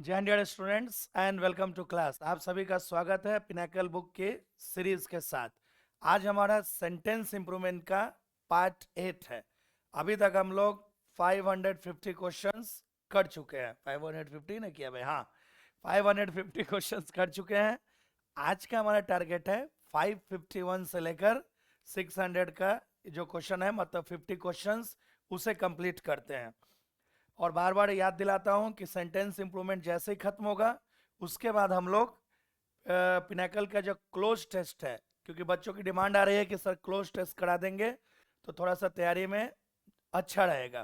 जय Hind dear students and welcome to class. आप सभी का स्वागत है पिनाकल बुक के सीरीज के साथ। आज हमारा सेंटेंस इंप्रूवमेंट का पार्ट 8 है। अभी तक हम लोग 550 क्वेश्चंस कर चुके हैं। 550 ने किया भाई, हाँ 550 क्वेश्चंस कर चुके हैं। आज का हमारा टारगेट है 551 से लेकर 600 का जो क्वेश्चन है, मतलब 50 क्वेश्चंस उसे कंप्लीट करते हैं। और बार बार याद दिलाता हूं कि सेंटेंस इंप्रूवमेंट जैसे ही खत्म होगा उसके बाद हम लोग पिनाकल का जो क्लोज टेस्ट है, क्योंकि बच्चों की डिमांड आ रही है कि सर क्लोज टेस्ट करा देंगे तो थोड़ा सा तैयारी में अच्छा रहेगा।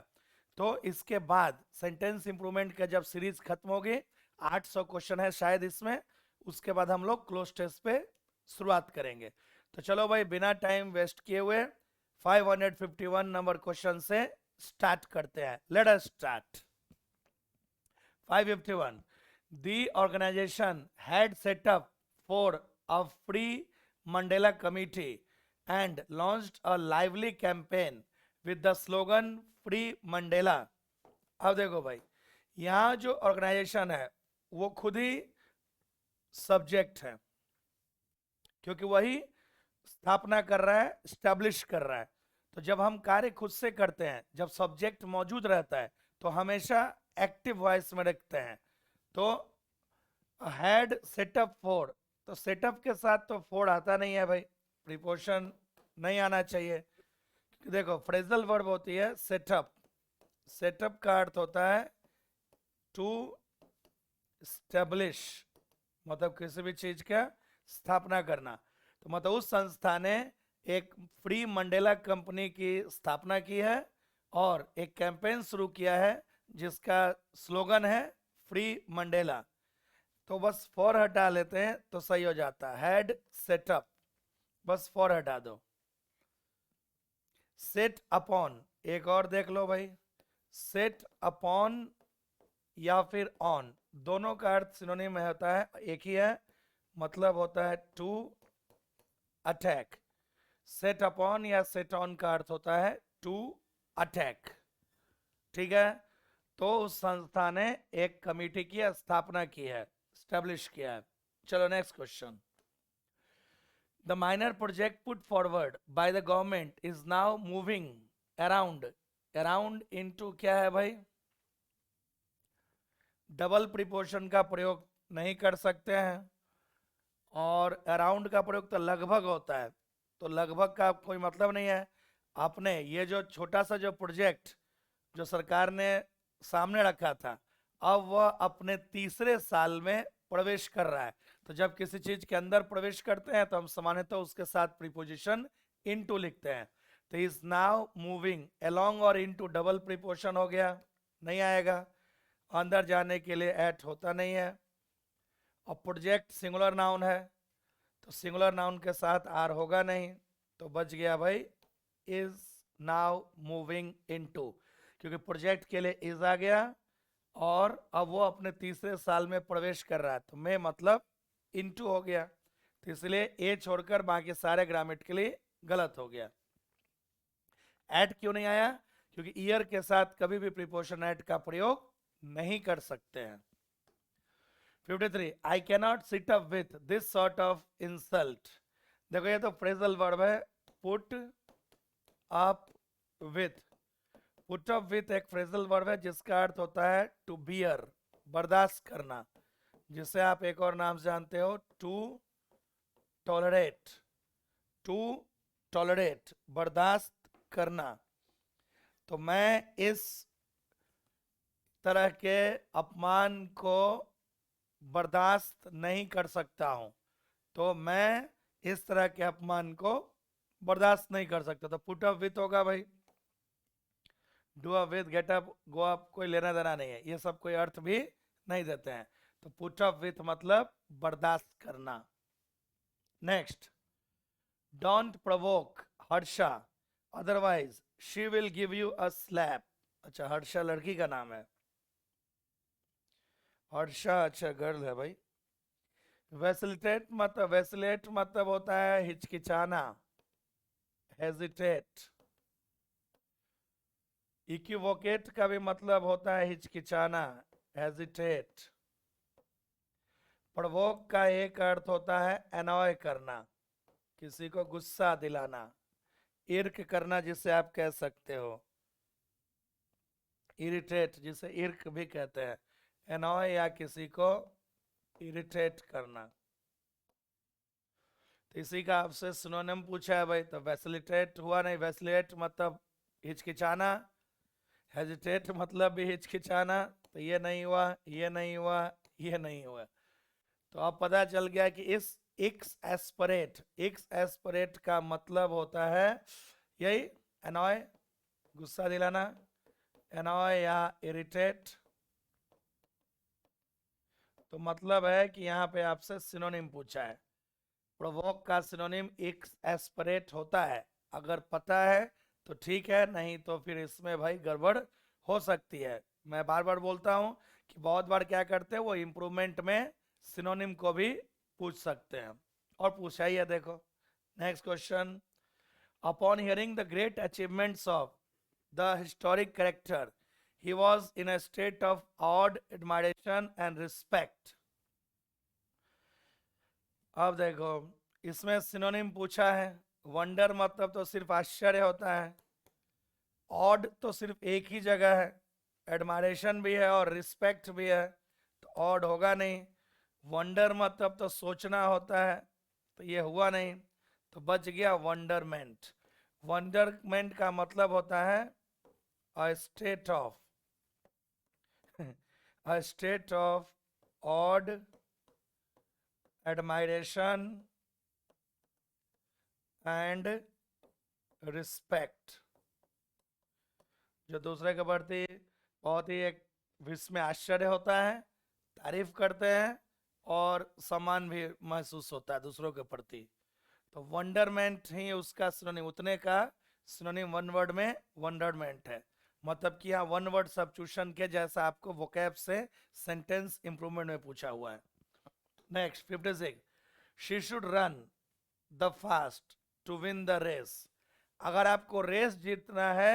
तो इसके बाद सेंटेंस इंप्रूवमेंट का जब सीरीज खत्म होगी, 800 क्वेश्चन है शायद इसमें, उसके बाद हम लोग क्लोज टेस्ट पे शुरुआत करेंगे। तो चलो भाई, बिना टाइम वेस्ट किए हुए 551 नंबर क्वेश्चन से स्टार्ट करते हैं। Let us start. 551. The organization had set up for a free Mandela committee and launched a lively campaign with the slogan Free Mandela. अब देखो भाई, यहाँ जो ऑर्गेनाइजेशन है वो खुद ही सब्जेक्ट है, क्योंकि वही स्थापना कर रहा है, स्टैब्लिश कर रहा है। तो जब हम कार्य खुद से करते हैं, जब सब्जेक्ट मौजूद रहता है तो हमेशा एक्टिव वॉइस में रखते हैं। तो हैड सेटअप फॉर, तो सेटअप के साथ तो फोर आता नहीं है भाई, प्रीपोजिशन नहीं आना चाहिए। देखो फ्रेजल वर्ब होती है सेटअप, सेटअप का अर्थ होता है टू स्टेब्लिश, मतलब किसी भी चीज का स्थापना करना। तो मतलब उस संस्था ने एक फ्री मंडेला कंपनी की स्थापना की है और एक कैंपेन शुरू किया है जिसका स्लोगन है फ्री मंडेला। तो बस फॉर हटा लेते हैं तो सही हो जाता है, हैड सेटअप, बस फॉर हटा दो। सेट अपॉन, एक और देख लो भाई, सेट अपॉन या फिर ऑन, दोनों का अर्थ सिनोनिम में होता है, एक ही है, मतलब होता है टू अटैक। सेट अपॉन या सेट ऑन का अर्थ होता है टू अटैक, ठीक है। तो उस संस्था ने एक कमेटी की स्थापना की है, स्टैब्लिश किया है। चलो next question. The minor project put forward by the government is now moving around, around into क्या है भाई, डबल प्रीपोजिशन का प्रयोग नहीं कर सकते हैं, और अराउंड का प्रयोग तो लगभग होता है, तो लगभग का कोई मतलब नहीं है। आपने ये जो छोटा सा जो प्रोजेक्ट जो सरकार ने सामने रखा था, अब वह अपने तीसरे साल में प्रवेश कर रहा है। तो जब किसी चीज के अंदर प्रवेश करते हैं तो हम सामान्यतः तो उसके साथ प्रीपोजिशन इनटू लिखते हैं। तो इज नाउ मूविंग अलोंग और इनटू डबल प्रीपोजिशन हो गया, नहीं आएगा। अंदर जाने के लिए एट होता नहीं है। और प्रोजेक्ट सिंगुलर नाउन है, तो सिंगुलर नाउन के साथ आर होगा नहीं, तो बच गया भाई इज नाउ मूविंग इनटू, क्योंकि प्रोजेक्ट के लिए इज आ गया और अब वो अपने तीसरे साल में प्रवेश कर रहा है, तो मैं मतलब इनटू हो गया। तो इसलिए ए छोड़कर बाकी सारे ग्रामेटिकली गलत हो गया। एट क्यों नहीं आया? क्योंकि ईयर के साथ कभी भी प्रीपोजिशन एट का प्रयोग नहीं कर सकते हैं। 53. I cannot sit up with this sort of insult. देखो ये तो फ्रेजल वर्ब है, put up with. Put up with एक फ्रेजल वर्ब है जिसका अर्थ होता है टू बियर, बर्दाश्त करना, जिसे आप एक और नाम से जानते हो टू टॉलरेट, टू टॉलरेट बर्दाश्त करना। तो मैं इस तरह के अपमान को बर्दाश्त नहीं कर सकता हूं, तो मैं इस तरह के अपमान को बर्दाश्त नहीं कर सकता। तो पुट अप विथ होगा भाई, do up with, get up, go up कोई लेना देना नहीं है, ये सब कोई अर्थ भी नहीं देते हैं। तो पुट अप विथ मतलब बर्दाश्त करना। Next, don't provoke Harsha, otherwise she will give you a slap. अच्छा, हर्षा लड़की का नाम है, हर्षा अच्छा गर्ल है भाई। वेसिलेट मतलब होता है हिचकिचाना, हेजिटेट। इक्विवोकेट का भी मतलब होता है हिचकिचाना, हेजिटेट। प्रोवोक का एक अर्थ होता है एनॉय करना, किसी को गुस्सा दिलाना, इर्क करना जिसे आप कह सकते हो, इरिटेट जिसे इर्क भी कहते हैं, एनॉय या किसी को इरिटेट करना। तो इसी का आपसे सिनोनिम पूछा है भाई, तो वैसिलिटेट हुआ नहीं, वैसिलेट मतलब हिचकिचाना, हेजिटेट मतलब भी हिचकिचाना, तो ये नहीं हुआ, ये नहीं हुआ, ये नहीं हुआ। तो अब पता चल गया कि इस एक्स एस्परेट का मतलब होता है यही एनॉय, गुस्सा दिलाना, एनॉय या इरिटेट। तो मतलब है कि यहाँ पे आपसे सिनोनिम पूछा है, प्रोवोक का सिनोनिम एक्स एस्परेट होता है। अगर पता है तो ठीक है, नहीं तो फिर इसमें भाई गड़बड़ हो सकती है। मैं बार बार बोलता हूँ कि बहुत बार क्या करते हैं वो इम्प्रूवमेंट में सिनोनिम को भी पूछ सकते हैं, और पूछा ही है। देखो next question, upon hearing the great achievements of the historic character he was in a state of odd admiration and respect. अब देखो इसमें सिनोनिम पूछा है, वंडर मतलब तो सिर्फ आश्चर्य होता है, ऑड तो सिर्फ एक ही जगह है, एडमायरेशन भी है और रिस्पेक्ट भी है, तो ऑड होगा नहीं। वंडर मतलब तो सोचना होता है, तो ये हुआ नहीं, तो बच गया वंडरमेंट। वंडरमेंट का मतलब होता है a state of a state of odd admiration and respect, जो दूसरे के प्रति बहुत ही एक विस्मय आश्चर्य होता है, तारीफ करते हैं और सम्मान भी महसूस होता है दूसरों के प्रति। तो वंडरमेंट ही उसका सिनोनिम, उतने का सिनोनिम वन वर्ड में वंडरमेंट है। मतलब कि यहाँ वन वर्ड सब्स्टिट्यूशन के जैसा आपको वोकैब से सेंटेंस इंप्रूवमेंट में पूछा हुआ है। Next 56, she should run the fast to win the race. अगर आपको रेस जीतना है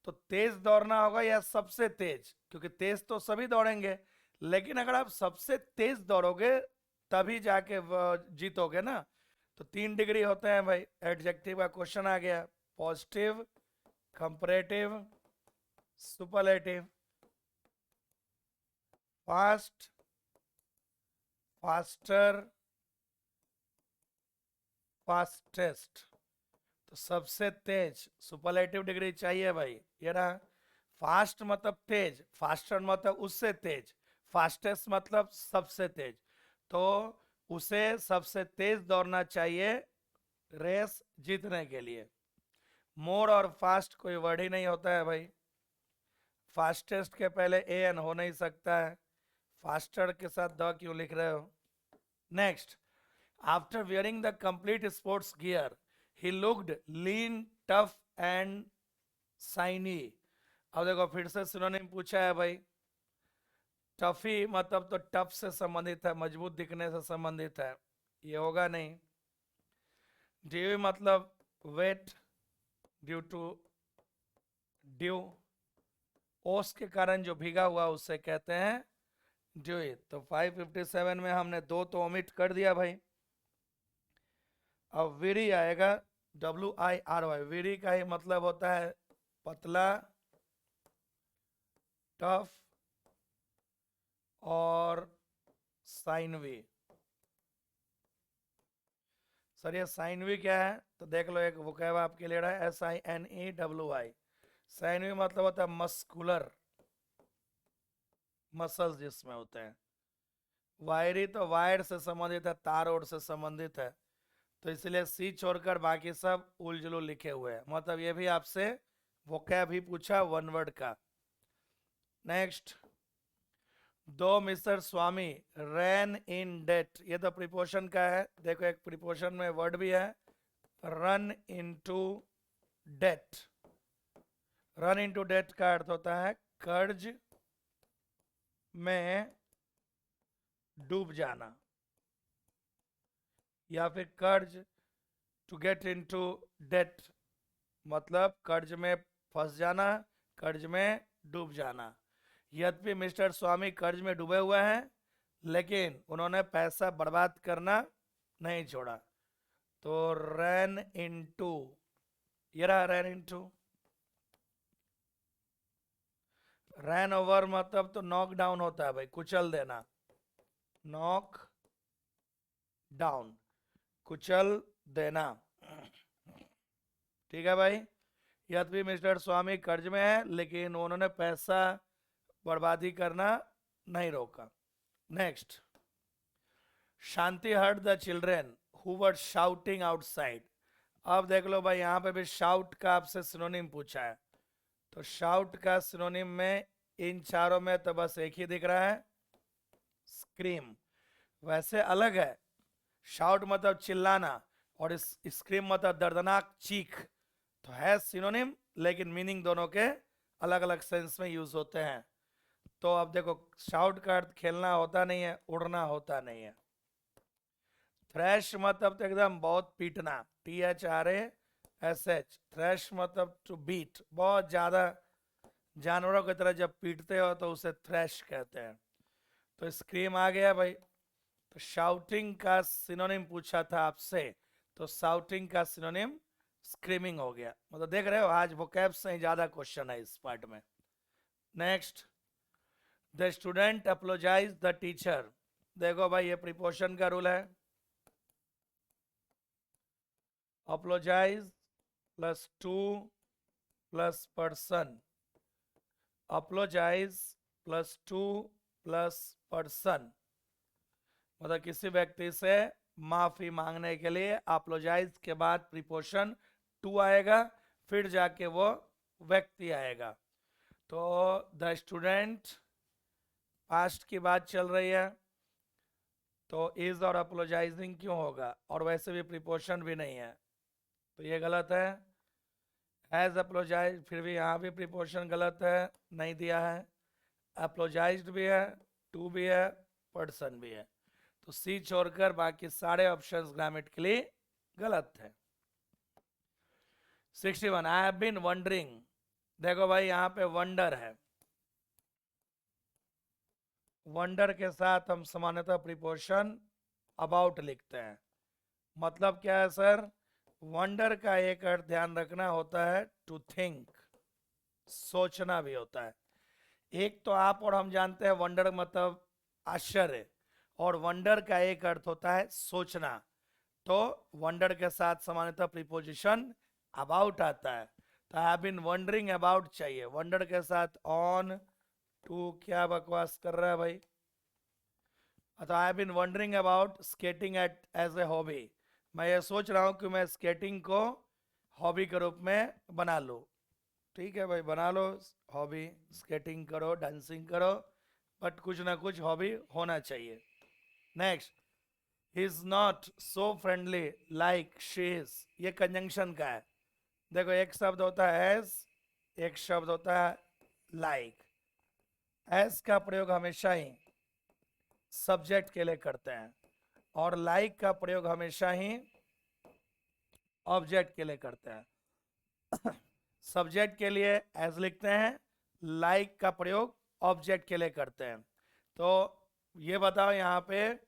तो तेज दौड़ना होगा या सबसे तेज, क्योंकि तेज तो सभी दौड़ेंगे, लेकिन अगर आप सबसे तेज दौड़ोगे तभी जाके जीतोगे ना। तो 3 डिग्री होते हैं भाई, एडजेक्टिव का क्वेश्चन आ गया, positive, comparative, superlative. Fast, faster, fastest. तो सबसे तेज सुपरलेटिव डिग्री चाहिए भाई, ये रहा। फास्ट मतलब तेज, फास्टर मतलब उससे तेज, फास्टेस्ट मतलब सबसे तेज, तो उसे सबसे तेज दौड़ना चाहिए रेस जीतने के लिए। मोर और फास्ट कोई वर्ड ही नहीं होता है भाई, फास्टेस्ट के पहले ए एन हो नहीं सकता है, फास्टर के साथ द क्यों लिख रहे हो। Next, after wearing the complete sports gear he looked lean, tough and shiny. अब देखो फिर से सिनोनिम पूछा है भाई, टफी मतलब तो टफ से संबंधित है, मजबूत दिखने से संबंधित है, ये होगा नहीं। ड्यू मतलब वेट, ड्यू टू ड्यू, ओस के कारण जो भीगा हुआ उससे कहते हैं ड्यूई। तो 557 में हमने दो तो ओमिट कर दिया भाई। अब वीरी आएगा, WIRY, वीरी का ही मतलब होता है पतला, टफ और साइनवी। सर ये साइनवी क्या है, तो देख लो, एक वोकैब आपके लिए रहा है, SINEWI। साइनवी मतलब होता है मस्कुलर, मसल्स जिसमें होते हैं। वायरी तो वायर से संबंधित है, तार ओर से संबंधित है, तो इसलिए सी छोड़कर बाकी सब उलझुल लिखे हुए हैं। मतलब ये भी आपसे वोकैब ही पूछा वन वर्ड का। नेक्स्ट, दो मिस्टर स्वामी रैन इन डेट, ये तो प्रीपोशन का है। देखो एक प्रीपोशन में वर्ड भी है, run into debt. Run into debt का अर्थ होता है कर्ज में डूब जाना, या फिर कर्ज, टू गेट इनटू डेट मतलब कर्ज में फंस जाना, कर्ज में डूब जाना। यद्यपि मिस्टर स्वामी कर्ज में डूबे हुए हैं, लेकिन उन्होंने पैसा बर्बाद करना नहीं छोड़ा। तो रैन इनटू, ये रहा रैन इनटू। रैन ओवर मतलब तो नॉक डाउन होता है भाई, कुचल देना, नॉक डाउन, कुचल देना। ठीक है भाई। यद्यपि मिस्टर स्वामी कर्ज में है, लेकिन उन्होंने पैसा बर्बादी करना नहीं रोका। Next, Shanti heard the children who were shouting outside. अब देख लो भाई, यहां पे भी शाउट का आपसे सिनोनिम पूछा है। तो शाउट का सिनोनिम में इन चारों में तो बस एक ही दिख रहा है, स्क्रीम। वैसे अलग है, शाउट मतलब चिल्लाना और इस स्क्रीम मतलब दर्दनाक चीख। तो है सिनोनिम, लेकिन मीनिंग दोनों के अलग अलग सेंस में यूज होते हैं। तो अब देखो, शाउट का अर्थ खेलना होता नहीं है, उड़ना होता नहीं है। थ्रैश मतलब तो एकदम बहुत पीटना, THRASH। थ्रैश मतलब टू बीट, बहुत ज्यादा जानवरों की तरह जब पीटते हो तो उसे थ्रैश कहते हैं। तो स्क्रीम आ गया भाई। तो शाउटिंग का सिनोनिम पूछा था आपसे, तो शाउटिंग का सिनोनिम स्क्रीमिंग हो गया। मतलब देख रहे हो, आज वोकैब से ही ज्यादा क्वेश्चन है इस पार्ट में। Next, the student apologise the teacher. देखो भाई, ये प्रीपोजिशन का रूल है। Apologise plus to plus person, apologise plus to plus person, मतलब किसी व्यक्ति से माफी मांगने के लिए अपोलोजाइज के बाद प्रीपोजिशन टू आएगा, फिर जाके वो व्यक्ति आएगा। तो द स्टूडेंट पास्ट की बात चल रही है, तो इज और अपोलोजाइजिंग क्यों होगा, और वैसे भी प्रीपोजिशन भी नहीं है, तो ये गलत है। हैज अपोलोजाइज, फिर भी यहाँ भी प्रीपोजिशन गलत है, नहीं दिया है। अपोलोजाइज्ड भी है, टू भी है, पर्सन भी है। तो सी छोड़कर बाकी सारे ऑप्शंस ग्रामेटिकली गलत है। 61, आई हैव बीन वंडरिंग। देखो भाई, यहाँ पे वंडर है, वंडर के साथ हम सामान्यतः प्रीपोजिशन अबाउट लिखते हैं। मतलब क्या है सर, वंडर का एक अर्थ ध्यान रखना होता है टू थिंक, सोचना भी होता है। एक तो आप और हम जानते हैं वंडर मतलब आश्चर्य, और वंडर का एक अर्थ होता है सोचना। तो वंडर के साथ सामान्यतः प्रीपोजिशन अबाउट आता है। तो I have been wondering about चाहिए, वंडर के साथ ऑन टू, क्या बकवास कर रहा है भाई। तो I have been wondering about skating at as a hobby, मैं ये सोच रहा हूँ कि मैं स्केटिंग को हॉबी के रूप में बना लूँ। ठीक है भाई, बना लो हॉबी, स्केटिंग करो, डांसिंग करो, बट कुछ ना कुछ हॉबी होना चाहिए। Next, he is not so friendly like she is, ये कंजंक्शन का है। देखो, एक शब्द होता है एज, एक शब्द होता है लाइक। एज का प्रयोग हमेशा ही सब्जेक्ट के लिए करते हैं, और लाइक का प्रयोग हमेशा ही ऑब्जेक्ट के लिए करते हैं। सब्जेक्ट के लिए एज लिखते हैं, लाइक का प्रयोग ऑब्जेक्ट के लिए करते हैं। तो ये बताओ, यहाँ पे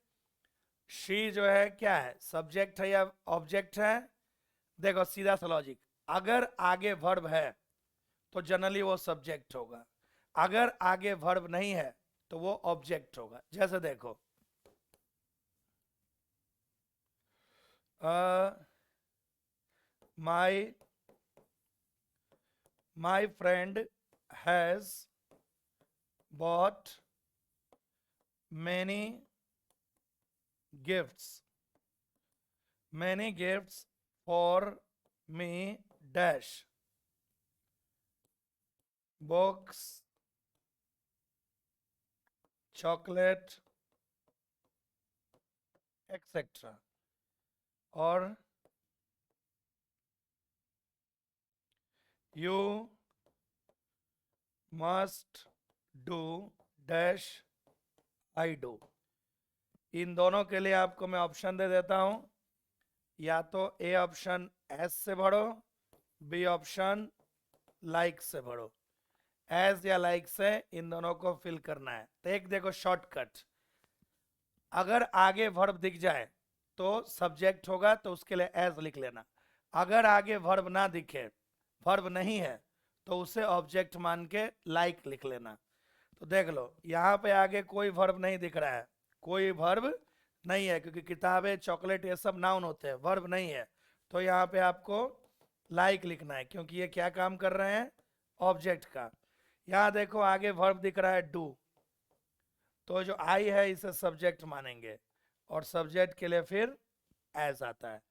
शी जो है क्या है, सब्जेक्ट है या ऑब्जेक्ट है? देखो सीधा सा लॉजिक, अगर आगे वर्ब है तो जनरली वो सब्जेक्ट होगा, अगर आगे वर्ब नहीं है तो वो ऑब्जेक्ट होगा। जैसे देखो, my friend has bought many gifts for me dash, books, chocolate, etc. और you must do dash I do। इन दोनों के लिए आपको मैं ऑप्शन दे देता हूं, या तो ए ऑप्शन एस से भरो, बी ऑप्शन लाइक से भरो। एस या लाइक से इन दोनों को फिल करना है। तो एक देखो शॉर्टकट, अगर आगे वर्ब दिख जाए तो सब्जेक्ट होगा, तो उसके लिए एज लिख लेना। अगर आगे वर्ब ना दिखे, वर्ब नहीं है, तो उसे ऑब्जेक्ट मान के लाइक लिख लेना। तो देख लो यहाँ पे आगे कोई वर्ब नहीं दिख रहा है, कोई वर्ब नहीं है, क्योंकि किताबें, चॉकलेट, ये सब नाउन होते हैं, वर्ब नहीं है। तो यहाँ पे आपको लाइक लिखना है, क्योंकि ये क्या काम कर रहे हैं, ऑब्जेक्ट का। यहाँ देखो आगे वर्ब दिख रहा है डू, तो जो आई है इसे सब्जेक्ट मानेंगे, और सब्जेक्ट के लिए फिर एज आता है।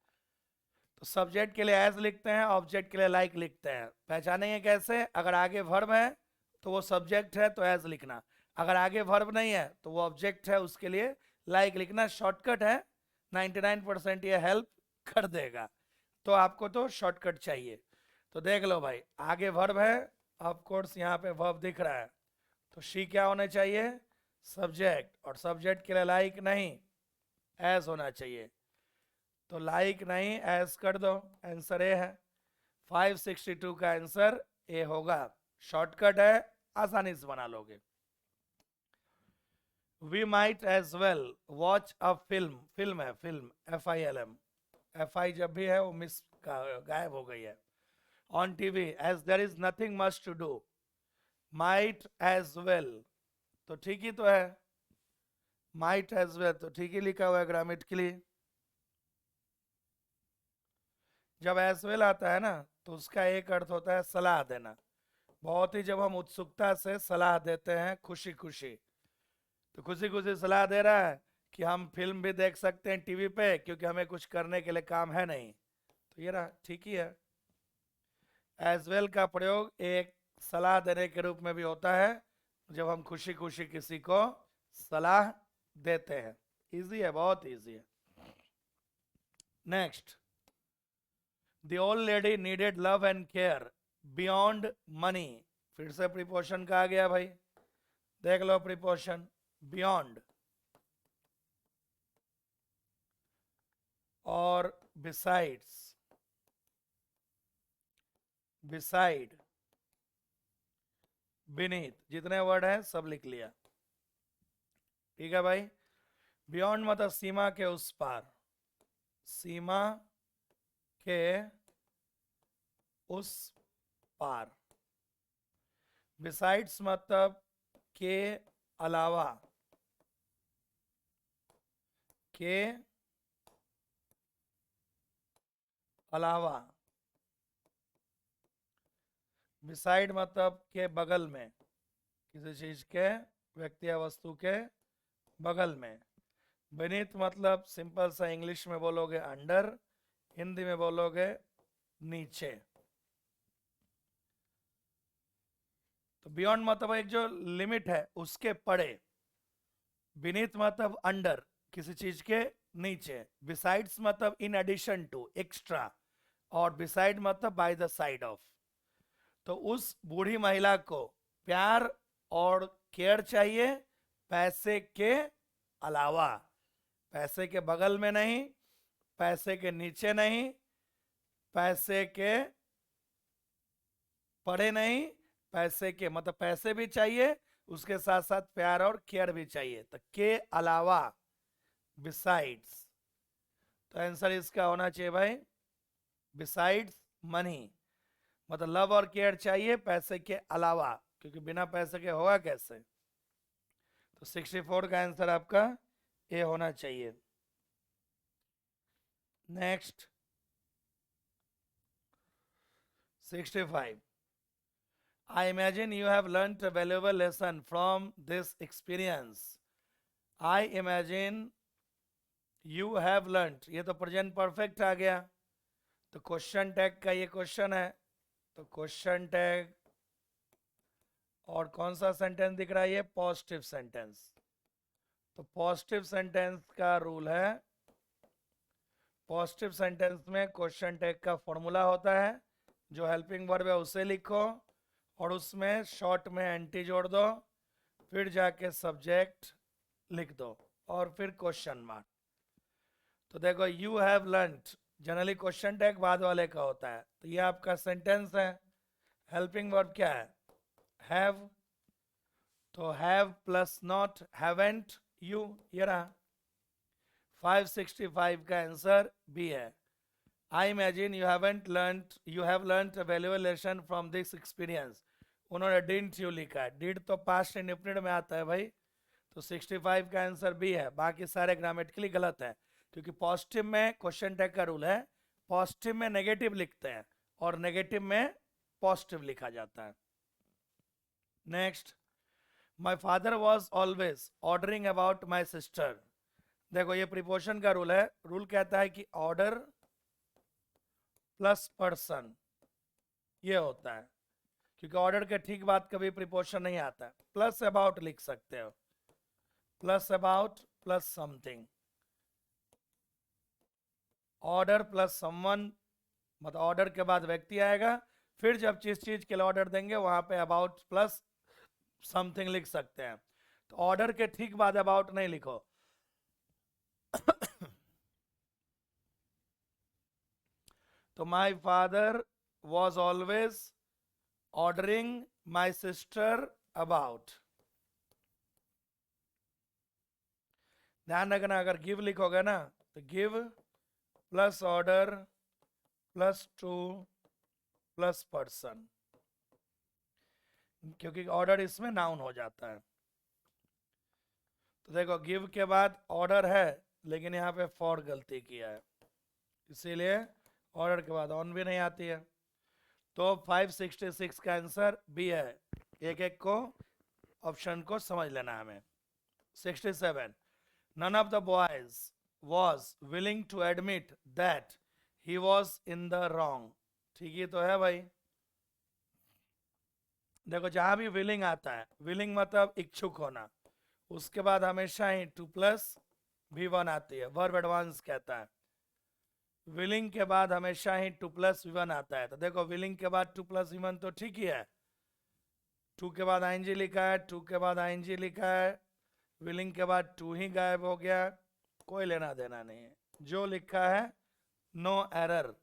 तो सब्जेक्ट के लिए एज लिखते हैं, ऑब्जेक्ट के लिए लाइक लिखते हैं। पहचानेंगे कैसे, अगर आगे वर्ब है तो वो सब्जेक्ट है तो एज लिखना, अगर आगे वर्ब नहीं है तो वो ऑब्जेक्ट है, उसके लिए लाइक लिखना। शॉर्टकट है, 99% ये हेल्प कर देगा। तो आपको तो शॉर्टकट चाहिए। तो देख लो भाई, आगे वर्ब है, ऑफ कोर्स यहाँ पे वर्ब दिख रहा है, तो शी क्या होना चाहिए, सब्जेक्ट, और सब्जेक्ट के लिए लाइक नहीं, एज होना चाहिए। तो लाइक नहीं, एज कर दो, आंसर ए है। 562 का आंसर ए होगा। शॉर्टकट है, आसानी से बना लोगे। We might as well watch a film, film है, फिल्म FILM, FI जब भी है वो मिस गायब हो गई है, on TV, as there is nothing much to do. Might as well तो ठीक ही तो है, माइट एज वेल तो ठीक ही लिखा हुआ है ग्रामेटिकली। जब एज वेल आता है ना तो उसका एक अर्थ होता है सलाह देना। बहुत ही जब हम उत्सुकता से सलाह देते हैं, खुशी खुशी, तो खुशी खुशी सलाह दे रहा है कि हम फिल्म भी देख सकते हैं टीवी पे, क्योंकि हमें कुछ करने के लिए काम है नहीं। तो ये रहा, ठीक ही है। एज वेल का प्रयोग एक सलाह देने के रूप में भी होता है, जब हम खुशी खुशी किसी को सलाह देते हैं। इजी है, बहुत इजी है। Next, the old lady needed love and care beyond money. फिर से प्रीपोजिशन का आ गया भाई, देख लो प्रीपोजिशन, बियॉन्ड और बिसाइड्स, बिसाइड, बीनीथ, जितने वर्ड हैं सब लिख लिया। ठीक है भाई। बियॉन्ड मतलब सीमा के उस पार, सीमा के उस पार। बिसाइड्स मतलब के अलावा, के अलावा। बिसाइड मतलब के बगल में, किसी चीज के, व्यक्ति या वस्तु के बगल में। beneath मतलब सिंपल सा इंग्लिश में बोलोगे अंडर, हिंदी में बोलोगे नीचे। तो बियॉन्ड मतलब एक जो लिमिट है उसके परे, beneath मतलब अंडर, किसी चीज के नीचे। बिसाइड्स मतलब इन एडिशन टू, एक्स्ट्रा, और बिसाइड मतलब बाय द साइड ऑफ। तो उस बूढ़ी महिला को प्यार और केयर चाहिए पैसे के अलावा, पैसे के बगल में नहीं, पैसे के नीचे नहीं, पैसे के पड़े नहीं, पैसे के मतलब पैसे भी चाहिए, उसके साथ साथ प्यार और केयर भी चाहिए। तो के अलावा, बिसाइड्स। तो आंसर इसका होना चाहिए भाई बिसाइड्स मनी, मतलब लव और केयर चाहिए पैसे के अलावा, क्योंकि बिना पैसे के होगा कैसे। तो 64 का आंसर आपका ए होना चाहिए। Next 65, I imagine you have learnt a valuable lesson from this experience. I imagine you have learnt, ये तो प्रेजेंट परफेक्ट आ गया, तो क्वेश्चन टैग का ये क्वेश्चन है, तो क्वेश्चन टैग, और कौन सा सेंटेंस दिख रहा है, ये पॉजिटिव सेंटेंस। तो पॉजिटिव सेंटेंस का रूल है, पॉजिटिव सेंटेंस में क्वेश्चन टैग का फॉर्मूला होता है, जो हेल्पिंग वर्ब है उसे लिखो, और उसमें शॉर्ट में एंटी जोड़ दो, फिर जाके सब्जेक्ट लिख दो, और फिर क्वेश्चन मार्क। तो देखो you have learned, generally question tag बाद वाले का होता है, तो ये आपका सेंटेंस है। हेल्पिंग वर्ब क्या है, हैव, तो have plus not, haven't you, ये रहा। 565 का आंसर बी है। I imagine you have learn valuable lesson from this experience. उन्होंने डिडंट यू लिखा है, डिड तो पास्ट इंडेफिनिट में आता है भाई, तो 65 का आंसर बी है। बाकी सारे ग्रामेटिकली गलत है, क्योंकि पॉजिटिव में क्वेश्चन टैग का रूल है, पॉजिटिव में नेगेटिव लिखते हैं और नेगेटिव में पॉजिटिव लिखा जाता है। Next, my father was always ordering about my sister. देखो ये प्रीपोजिशन का रूल है, रूल कहता है कि ऑर्डर प्लस पर्सन ये होता है, क्योंकि ऑर्डर के ठीक बाद कभी प्रीपोजिशन नहीं आता है। प्लस अबाउट लिख सकते हो, plus about plus something, order plus someone, मतलब ऑर्डर के बाद व्यक्ति आएगा, फिर जब जिस चीज के लिए ऑर्डर देंगे वहां पे अबाउट प्लस समथिंग लिख सकते हैं। तो ऑर्डर के ठीक बाद अबाउट नहीं लिखो। तो my father was always ordering my sister about. ध्यान रखना, अगर गिव लिखोगे ना तो give plus order plus to plus person, क्योंकि ऑर्डर इसमें नाउन हो जाता है। तो देखो गिव के बाद ऑर्डर है, लेकिन यहाँ पे फॉर गलती किया है, इसीलिए ऑर्डर के बाद ऑन भी नहीं आती है। तो 566 का आंसर बी है। एक एक को ऑप्शन को समझ लेना हमें। 67, none of the boys was willing to admit that he was in the wrong। ठीक ही तो है भाई। देखो जहां भी विलिंग आता है, विलिंग मतलब इच्छुक होना, उसके बाद हमेशा ही टू प्लस V1 आती है, वर्ब एडवांस कहता है। विलिंग के बाद हमेशा ही टू प्लस V1 आता है। तो देखो विलिंग के बाद टू प्लस V1 तो ठीक ही है, टू के बाद आईएनजी लिखा है, टू के बाद आईएनजी लिखा है, विलिंग के बाद टू ही गायब हो गया, कोई लेना देना नहीं है, जो लिखा है नो एरर।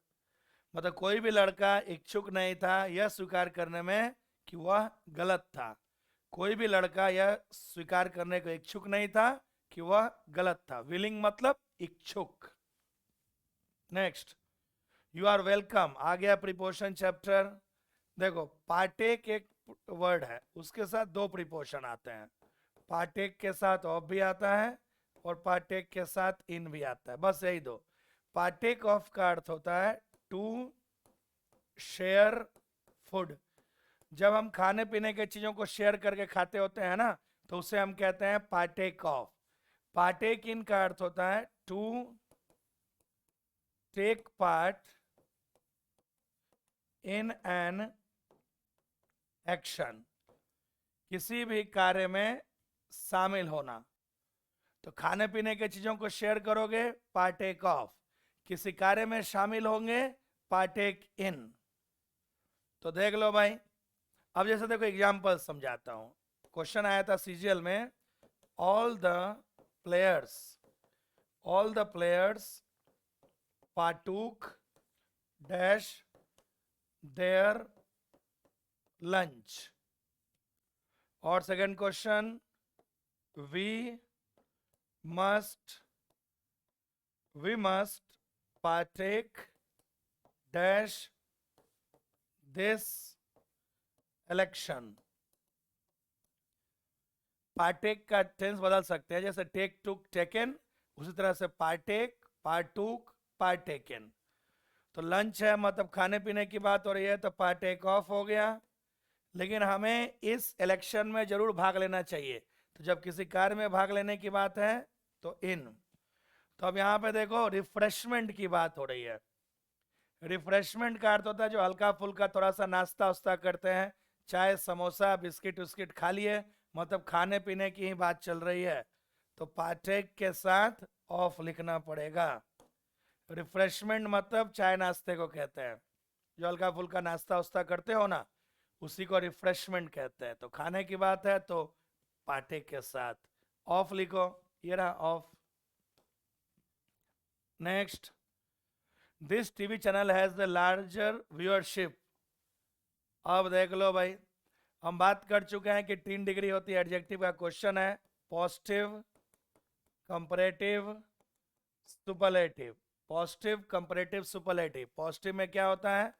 मतलब कोई भी लड़का इच्छुक नहीं था यह स्वीकार करने में कि वह गलत था, कोई भी लड़का यह स्वीकार करने को इच्छुक नहीं था कि वह गलत था। विलिंग मतलब इच्छुक। नेक्स्ट, यू आर वेलकम आ गया प्रीपोजिशन चैप्टर। देखो पार्टेक एक वर्ड है, उसके साथ दो प्रीपोजिशन आते हैं, पार्टेक के साथ ऑफ भी आता है और पार्टेक के साथ इन भी आता है, बस यही दो। पार्टेक ऑफ का अर्थ होता है टू शेयर फूड। जब हम खाने पीने के चीजों को शेयर करके खाते होते हैं ना, तो उसे हम कहते हैं पार्टेक ऑफ। पार्टेक इन का अर्थ होता है to take part in an action, किसी भी कार्य में शामिल होना। तो खाने पीने के चीजों को शेयर करोगे पार्टेक ऑफ, किसी कार्य में शामिल होंगे पार्टेक इन। तो देख लो भाई, अब जैसे देखो एग्जाम्पल समझाता हूं। क्वेश्चन आया था सीजीएल में, all the players partook dash there lunch. और second question, we must partake dash this election। Partake का टेंस बदल सकते हैं, जैसे टेक टुक टेकन, उसी तरह से पार्टेक पार्टूक पार्टेकन। तो लंच है मतलब खाने पीने की बात हो रही है, तो पार्टेक ऑफ हो गया। लेकिन हमें इस इलेक्शन में जरूर भाग लेना चाहिए, तो जब किसी कार्य में भाग लेने की बात है तो इन। तो अब यहाँ पे देखो रिफ्रेशमेंट की बात हो रही है। रिफ्रेशमेंट का अर्थ होता है जो हल्का फुल्का थोड़ा सा नाश्ता उस्ता करते हैं, चाय समोसा बिस्किट उस्किट खा लिए, मतलब खाने पीने की ही बात चल रही है, तो पार्टेक के साथ ऑफ लिखना पड़ेगा। रिफ्रेशमेंट मतलब चाय नाश्ते को कहते हैं, जो हल्का फुल्का नाश्ता उस्ता करते हो ना, उसी को रिफ्रेशमेंट कहते हैं। तो खाने की बात है तो पार्टेक के साथ ऑफ लिखो, ये रहा of. Next, this TV channel has the larger viewership. अब देख लो भाई, हम बात कर चुके हैं कि 3 डिग्री होती है। एडजेक्टिव का क्वेश्चन है, positive, comparative superlative, positive comparative superlative. Positive में क्या होता है?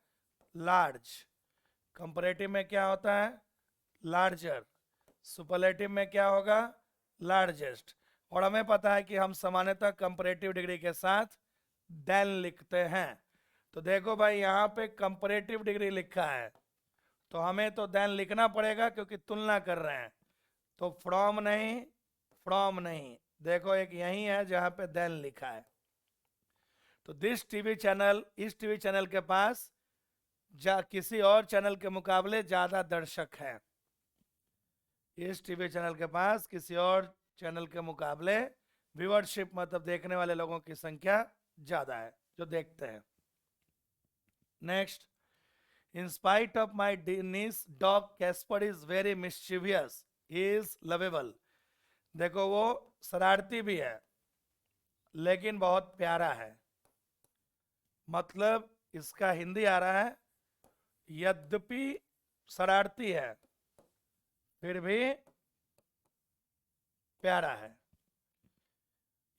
लार्ज। कंपैरेटिव में क्या होता है? लार्जर। सुपरलेटिव में क्या होगा? लार्जेस्ट। और हमें पता है कि हम सामान्यतः कंपैरेटिव डिग्री के साथ देन लिखते हैं। तो देखो भाई यहाँ पे कंपैरेटिव डिग्री लिखा है तो हमें तो देन लिखना पड़ेगा क्योंकि तुलना कर रहे हैं। तो फ्रॉम नहीं, फ्रॉम नहीं, देखो एक यही है जहां पे देन लिखा है। तो दिस टीवी चैनल, इस टीवी चैनल के पास किसी और चैनल के मुकाबले ज्यादा दर्शक हैं। इस टीवी चैनल के पास किसी और चैनल के मुकाबले व्यूअरशिप मतलब देखने वाले लोगों की संख्या ज्यादा है जो देखते हैं। Next, in spite of my niece dog Casper is very mischievous, he is lovable। देखो वो शरारती भी है लेकिन बहुत प्यारा है। मतलब इसका हिंदी आ रहा है, यद्यपि शरारती है फिर भी प्यारा है।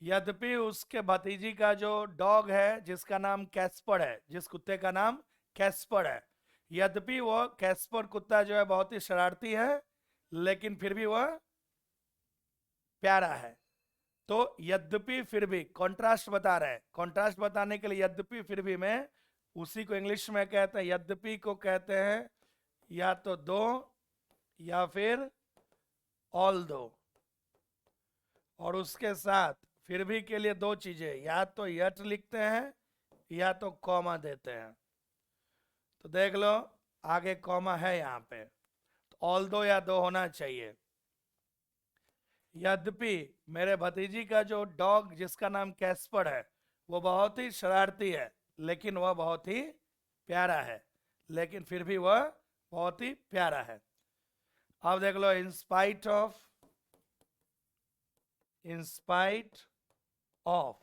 यद्यपि उसके भतीजी का जो डॉग है जिसका नाम कैस्पर है, जिस कुत्ते का नाम कैस्पर है, यद्यपि वो कैस्पर कुत्ता जो है बहुत ही शरारती है लेकिन फिर भी वह प्यारा है। तो यद्यपि फिर भी कॉन्ट्रास्ट बता रहे हैं। कॉन्ट्रास्ट बताने के लिए यद्यपि फिर भी में उसी को इंग्लिश में कहते हैं, यद्यपि को कहते हैं या तो दो या फिर ऑल दो। और उसके साथ फिर भी के लिए दो चीजें, या तो यट लिखते हैं या तो कॉमा देते हैं। तो देख लो आगे कॉमा है यहाँ पे, तो ऑल दो या दो होना चाहिए। यद्यपि मेरे भतीजी का जो डॉग जिसका नाम कैस्पर है वो बहुत ही शरारती है लेकिन वह बहुत ही प्यारा है, लेकिन फिर भी वह बहुत ही प्यारा है। अब देख लो, in spite of, in spite of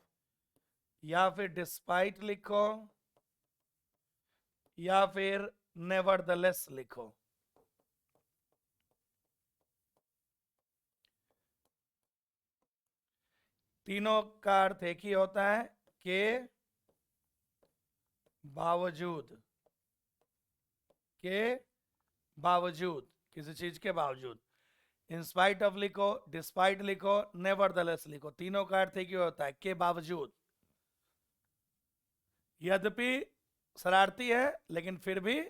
या फिर डिस्पाइट लिखो या फिर नेवरदलेस लिखो। तीनों का अर्थ एक ही होता है, के बावजूद, के बावजूद, किसी चीज के बावजूद। इन स्पाइट ऑफ लिखो, डिस्पाइट लिखो, नेवरदलेस लिखो, तीनों का अर्थ एक ही होता है, के बावजूद। यद्यपि शरारती है लेकिन फिर भी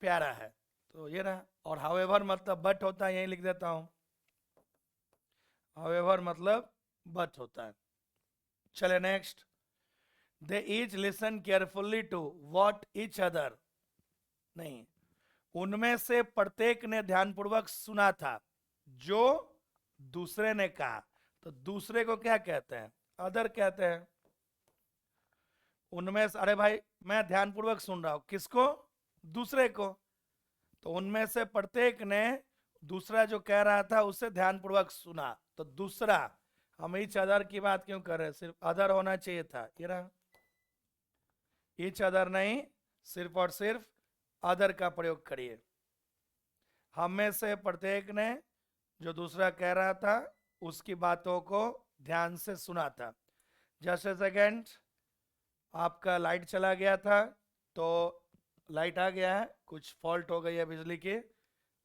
प्यारा है, तो ये रहा। और हावेवर मतलब बट होता है, यही लिख देता हूं, हावेवर मतलब बट होता है। चले next, they each listen carefully to what each other, नहीं, उनमें से प्रत्येक ने ध्यानपूर्वक सुना था जो दूसरे ने कहा। तो दूसरे को क्या कहते हैं? अदर कहते हैं। उनमें से, अरे भाई मैं ध्यानपूर्वक सुन रहा हूं, किसको? दूसरे को। तो उनमें से प्रत्येक ने दूसरा जो कह रहा था उसे ध्यानपूर्वक सुना। तो दूसरा, हम ईच अदर की बात क्यों कर रहे हैं? सिर्फ अदर होना चाहिए था, ये रहा। ईच अदर नहीं, सिर्फ और सिर्फ अदर का प्रयोग करिए। हम में से प्रत्येक ने जो दूसरा कह रहा था उसकी बातों को ध्यान से सुना था। जस्ट ए सेकेंड, आपका लाइट चला गया था तो लाइट आ गया है, कुछ फॉल्ट हो गई है बिजली की,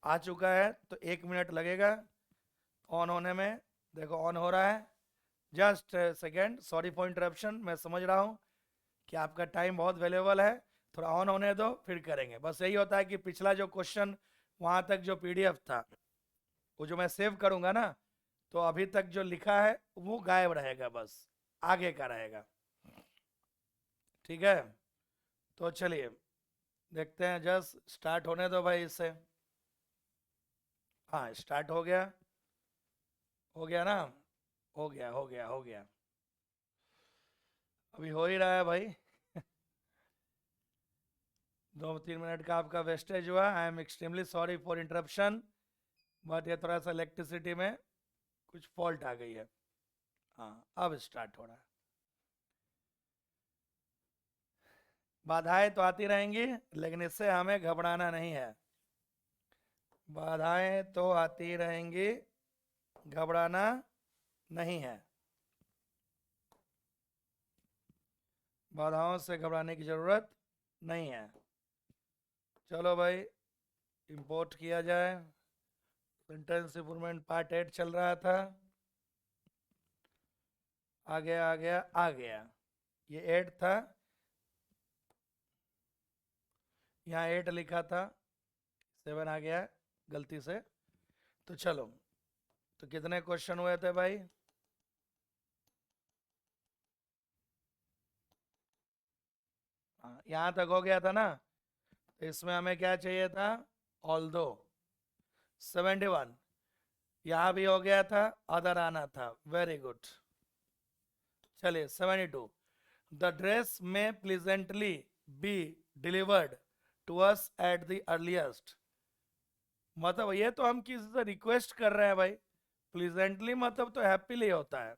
आ चुका है, तो 1 मिनट लगेगा ऑन होने में। देखो ऑन हो रहा है, just second, sorry for interruption. मैं समझ रहा हूँ कि आपका टाइम बहुत वैल्यूएबल है, थोड़ा ऑन होने दो फिर करेंगे। बस यही होता है कि पिछला जो क्वेश्चन वहाँ तक जो पीडीएफ था वो जो मैं सेव करूँगा ना, तो अभी तक जो लिखा है वो गायब रहेगा, बस आगे का रहेगा। ठीक है, तो चलिए देखते हैं, जस्ट स्टार्ट होने दो भाई इससे। हाँ स्टार्ट हो गया, हो गया ना, हो गया हो गया हो गया, अभी हो ही रहा है भाई। 2-3 मिनट का आपका वेस्टेज हुआ, I am extremely sorry for interruption, but ये थोड़ा सा इलेक्ट्रिसिटी में कुछ फॉल्ट आ गई है। हाँ अब स्टार्ट हो रहा है। बाधाएं तो आती रहेंगी लेकिन इससे हमें घबराना नहीं है। बाधाएं तो आती रहेंगी, घबराना नहीं है। बाधाओं से घबराने की जरूरत नहीं है। चलो भाई, इंपोर्ट किया जाए। सेंटेंस इंप्रूवमेंट पार्ट 8 चल रहा था। आ गया आ गया आ गया, ये 8 था, यहाँ 8 लिखा था, 7 आ गया गलती से। तो चलो, तो कितने क्वेश्चन हुए थे भाई? यहाँ तक हो गया था ना? तो इसमें हमें क्या चाहिए था? ऑल दो 71, यहाँ भी हो गया था, अदर आना था। Very good. चलिए 72, the dress may pleasantly be delivered to us at the earliest. मतलब ये तो हम किसी से रिक्वेस्ट कर रहे हैं भाई। प्लीजेंटली मतलब तो हैप्पीली होता है।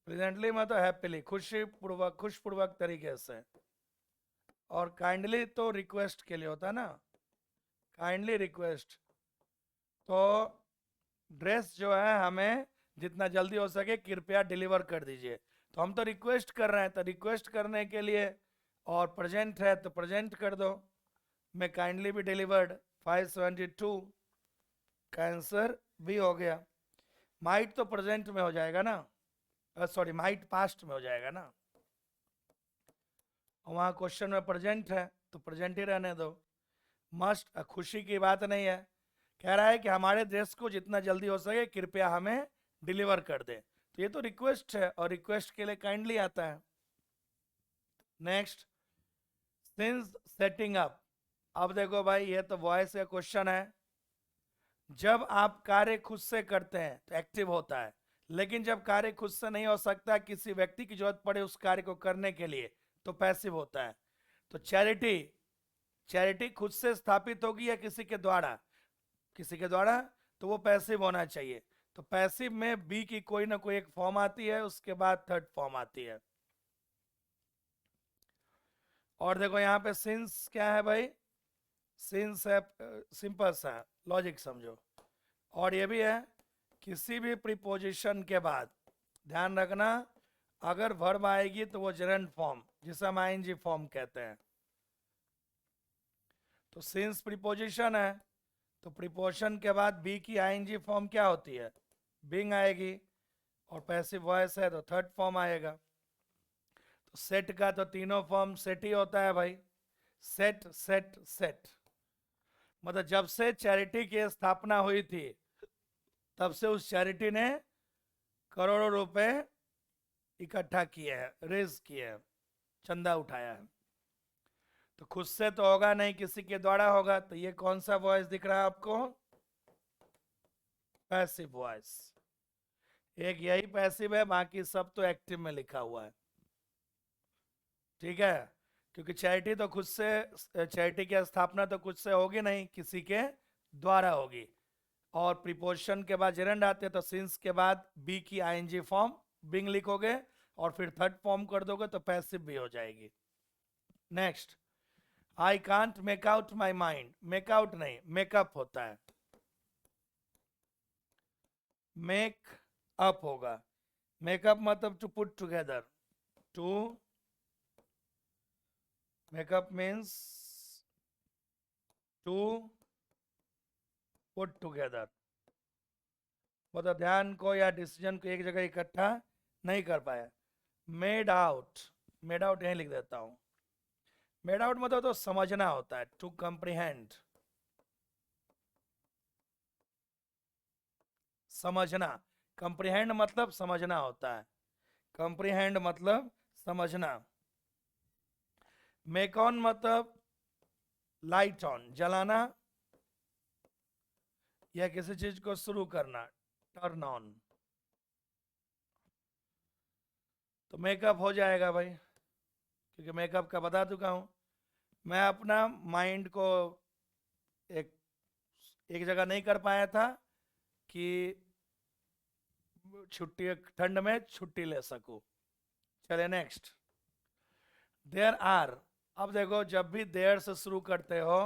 प्लीजेंटली मतलब हैप्पीली, खुशी पूर्वक, खुशपूर्वक तरीके से। और काइंडली तो रिक्वेस्ट के लिए होता है ना, काइंडली रिक्वेस्ट। तो ड्रेस जो है हमें जितना जल्दी हो सके कृपया डिलीवर कर दीजिए। तो हम तो रिक्वेस्ट कर रहे हैं, तो रिक्वेस्ट करने के लिए और प्रेजेंट है तो प्रेजेंट कर दो। मैं काइंडली भी डिलीवर्ड 572 का आंसर भी हो गया। माइट तो प्रेजेंट में हो जाएगा ना, सॉरी माइट पास्ट में हो जाएगा ना, वहाँ क्वेश्चन में प्रेजेंट है तो प्रेजेंट ही रहने दो। मस्ट खुशी की बात नहीं है, कह रहा है कि हमारे देश को जितना जल्दी हो सके कृपया हमें डिलीवर कर दे। तो ये तो रिक्वेस्ट है, और रिक्वेस्ट के लिए काइंडली आता है। Next, since setting up. अब देखो भाई, ये तो वॉइस का क्वेश्चन है। जब आप कार्य खुद से करते हैं तो एक्टिव होता है, लेकिन जब कार्य खुद से नहीं हो सकता, किसी व्यक्ति की जरूरत पड़े उस कार्य को करने के लिए, तो पैसिव होता है। तो चैरिटी, चैरिटी खुद से स्थापित होगी या किसी के द्वारा? किसी के द्वारा, तो वो पैसिव होना चाहिए। तो पैसिव में बी की कोई ना कोई एक फॉर्म आती है, उसके बाद थर्ड फॉर्म आती है। और देखो यहाँ पे सिंस क्या है भाई? सिंस है सिंपल सा, लॉजिक समझो। और ये भी है, किसी भी प्रीपोजिशन के बाद ध्यान रखना, अगर वर्ब आएगी तो वो जेरेंट फॉर्म, जिसे हम आईएनजी फॉर्म कहते हैं। तो सिंस प्रीपोजिशन है, तो प्रीपोजिशन के बाद बी की आईएनजी फॉर्म क्या होती है? बिंग आएगी। और पैसिव वॉइस है तो थर्ड फॉर्म आएगा। तो सेट का तो तीनों फॉर्म सेट ही होता है भाई। सेट सेट सेट, मतलब जब से चैरिटी की स्थापना हुई थी तब से उस चैरिटी ने करोड़ों रुपए इकट्ठा किए हैं, रेज किए हैं, चंदा उठाया है। तो खुद से तो होगा नहीं, किसी के द्वारा होगा। तो ये कौन सा वॉइस दिख रहा है आपको? Passive voice. एक यही पैसिव है, बाकी सब तो एक्टिव में लिखा हुआ है। ठीक है, क्योंकि चैरिटी तो खुद से, चैरिटी की स्थापना तो खुद से होगी नहीं, किसी के द्वारा होगी। और प्रीपोजिशन के बाद जेरेंड आते हैं, तो सिंस के बाद बी की आईएनजी फॉर्म बिंग लिखोगे, और फिर थर्ड फॉर्म कर दोगे तो पैसिव भी हो जाएगी। Next, I can't make out my mind. Make out नहीं, मेकअप होता है। मेक अप होगा। मेकअप मतलब to put together. To make up means to put together, मतलब ध्यान को या डिसीजन को एक जगह इकट्ठा नहीं कर पाया। मेड आउट, मेड आउट यहीं लिख देता हूं। मेड आउट मतलब तो समझना होता है, टू कंप्रीहेंड, समझना। कंप्रीहेंड मतलब समझना होता है, कंप्रीहेंड मतलब समझना। मेक ऑन मतलब लाइट ऑन, जलाना या किसी चीज को शुरू करना, टर्न ऑन। तो मेकअप हो जाएगा भाई, क्योंकि मेकअप का बता चुका हूं। मैं अपना माइंड को एक एक जगह नहीं कर पाया था कि छुट्टी, ठंड में छुट्टी ले सकूं। चले नेक्स्ट, देयर आर। अब देखो, जब भी देयर से शुरू करते हो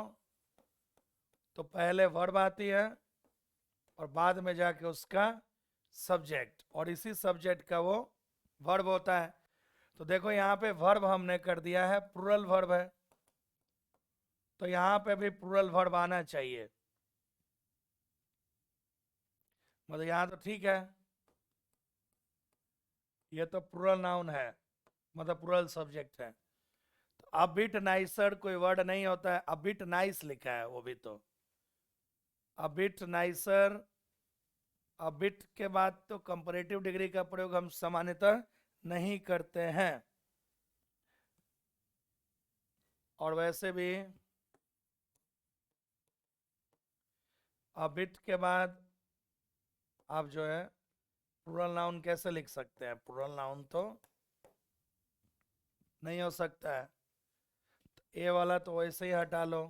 तो पहले वर्ब आती है और बाद में जाके उसका सब्जेक्ट, और इसी सब्जेक्ट का वो वर्ब होता है। तो देखो यहाँ पे वर्ब हमने कर दिया है, प्लूरल वर्ब है, तो यहाँ पे भी प्लूरल वर्ब आना चाहिए। मतलब यहाँ तो ठीक है, ये तो प्लूरल नाउन है, मतलब प्लूरल सब्जेक्ट है। तो अ बिट नाइसर कोई वर्ड नहीं होता है, अ बिट नाइस लिखा है वो भी, तो a bit nicer, a bit के बाद तो कंपैरेटिव डिग्री का प्रयोग हम सामान्यतः नहीं करते हैं। और वैसे भी अ बिट के बाद आप जो है प्लूरल नाउन कैसे लिख सकते हैं, प्लूरल नाउन तो नहीं हो सकता है। तो ए वाला तो वैसे ही हटा लो,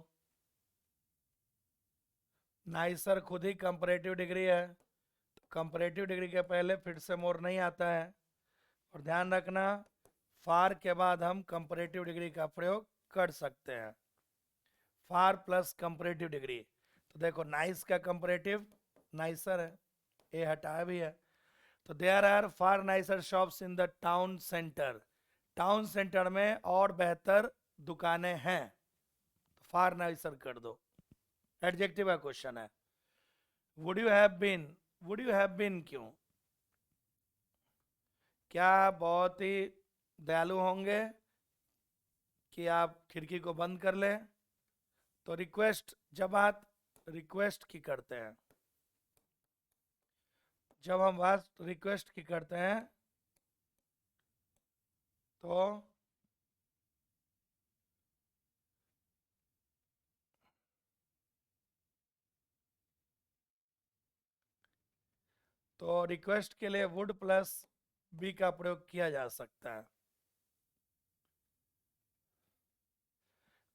नाइसर खुद ही कंपैरेटिव डिग्री है, तो कंपैरेटिव डिग्री के पहले फिर से मोर नहीं आता है। और ध्यान रखना, फार के बाद हम कंपैरेटिव डिग्री का प्रयोग कर सकते हैं, फार प्लस कंपैरेटिव डिग्री। तो देखो नाइस का कंपैरेटिव नाइसर है, ए हटाया भी है। तो there are far nicer shops in the town centre, town centre में और बेहतर दुकानें हैं, तो फार नाइसर कर दो। एडजेक्टिव का क्वेश्चन है। Would you have been, would you have been क्यों, क्या बहुत ही दयालु होंगे कि आप खिड़की को बंद कर लें। तो रिक्वेस्ट, जब आप रिक्वेस्ट की करते हैं, जब हम बात रिक्वेस्ट की करते हैं तो रिक्वेस्ट के लिए वुड प्लस बी का प्रयोग किया जा सकता है।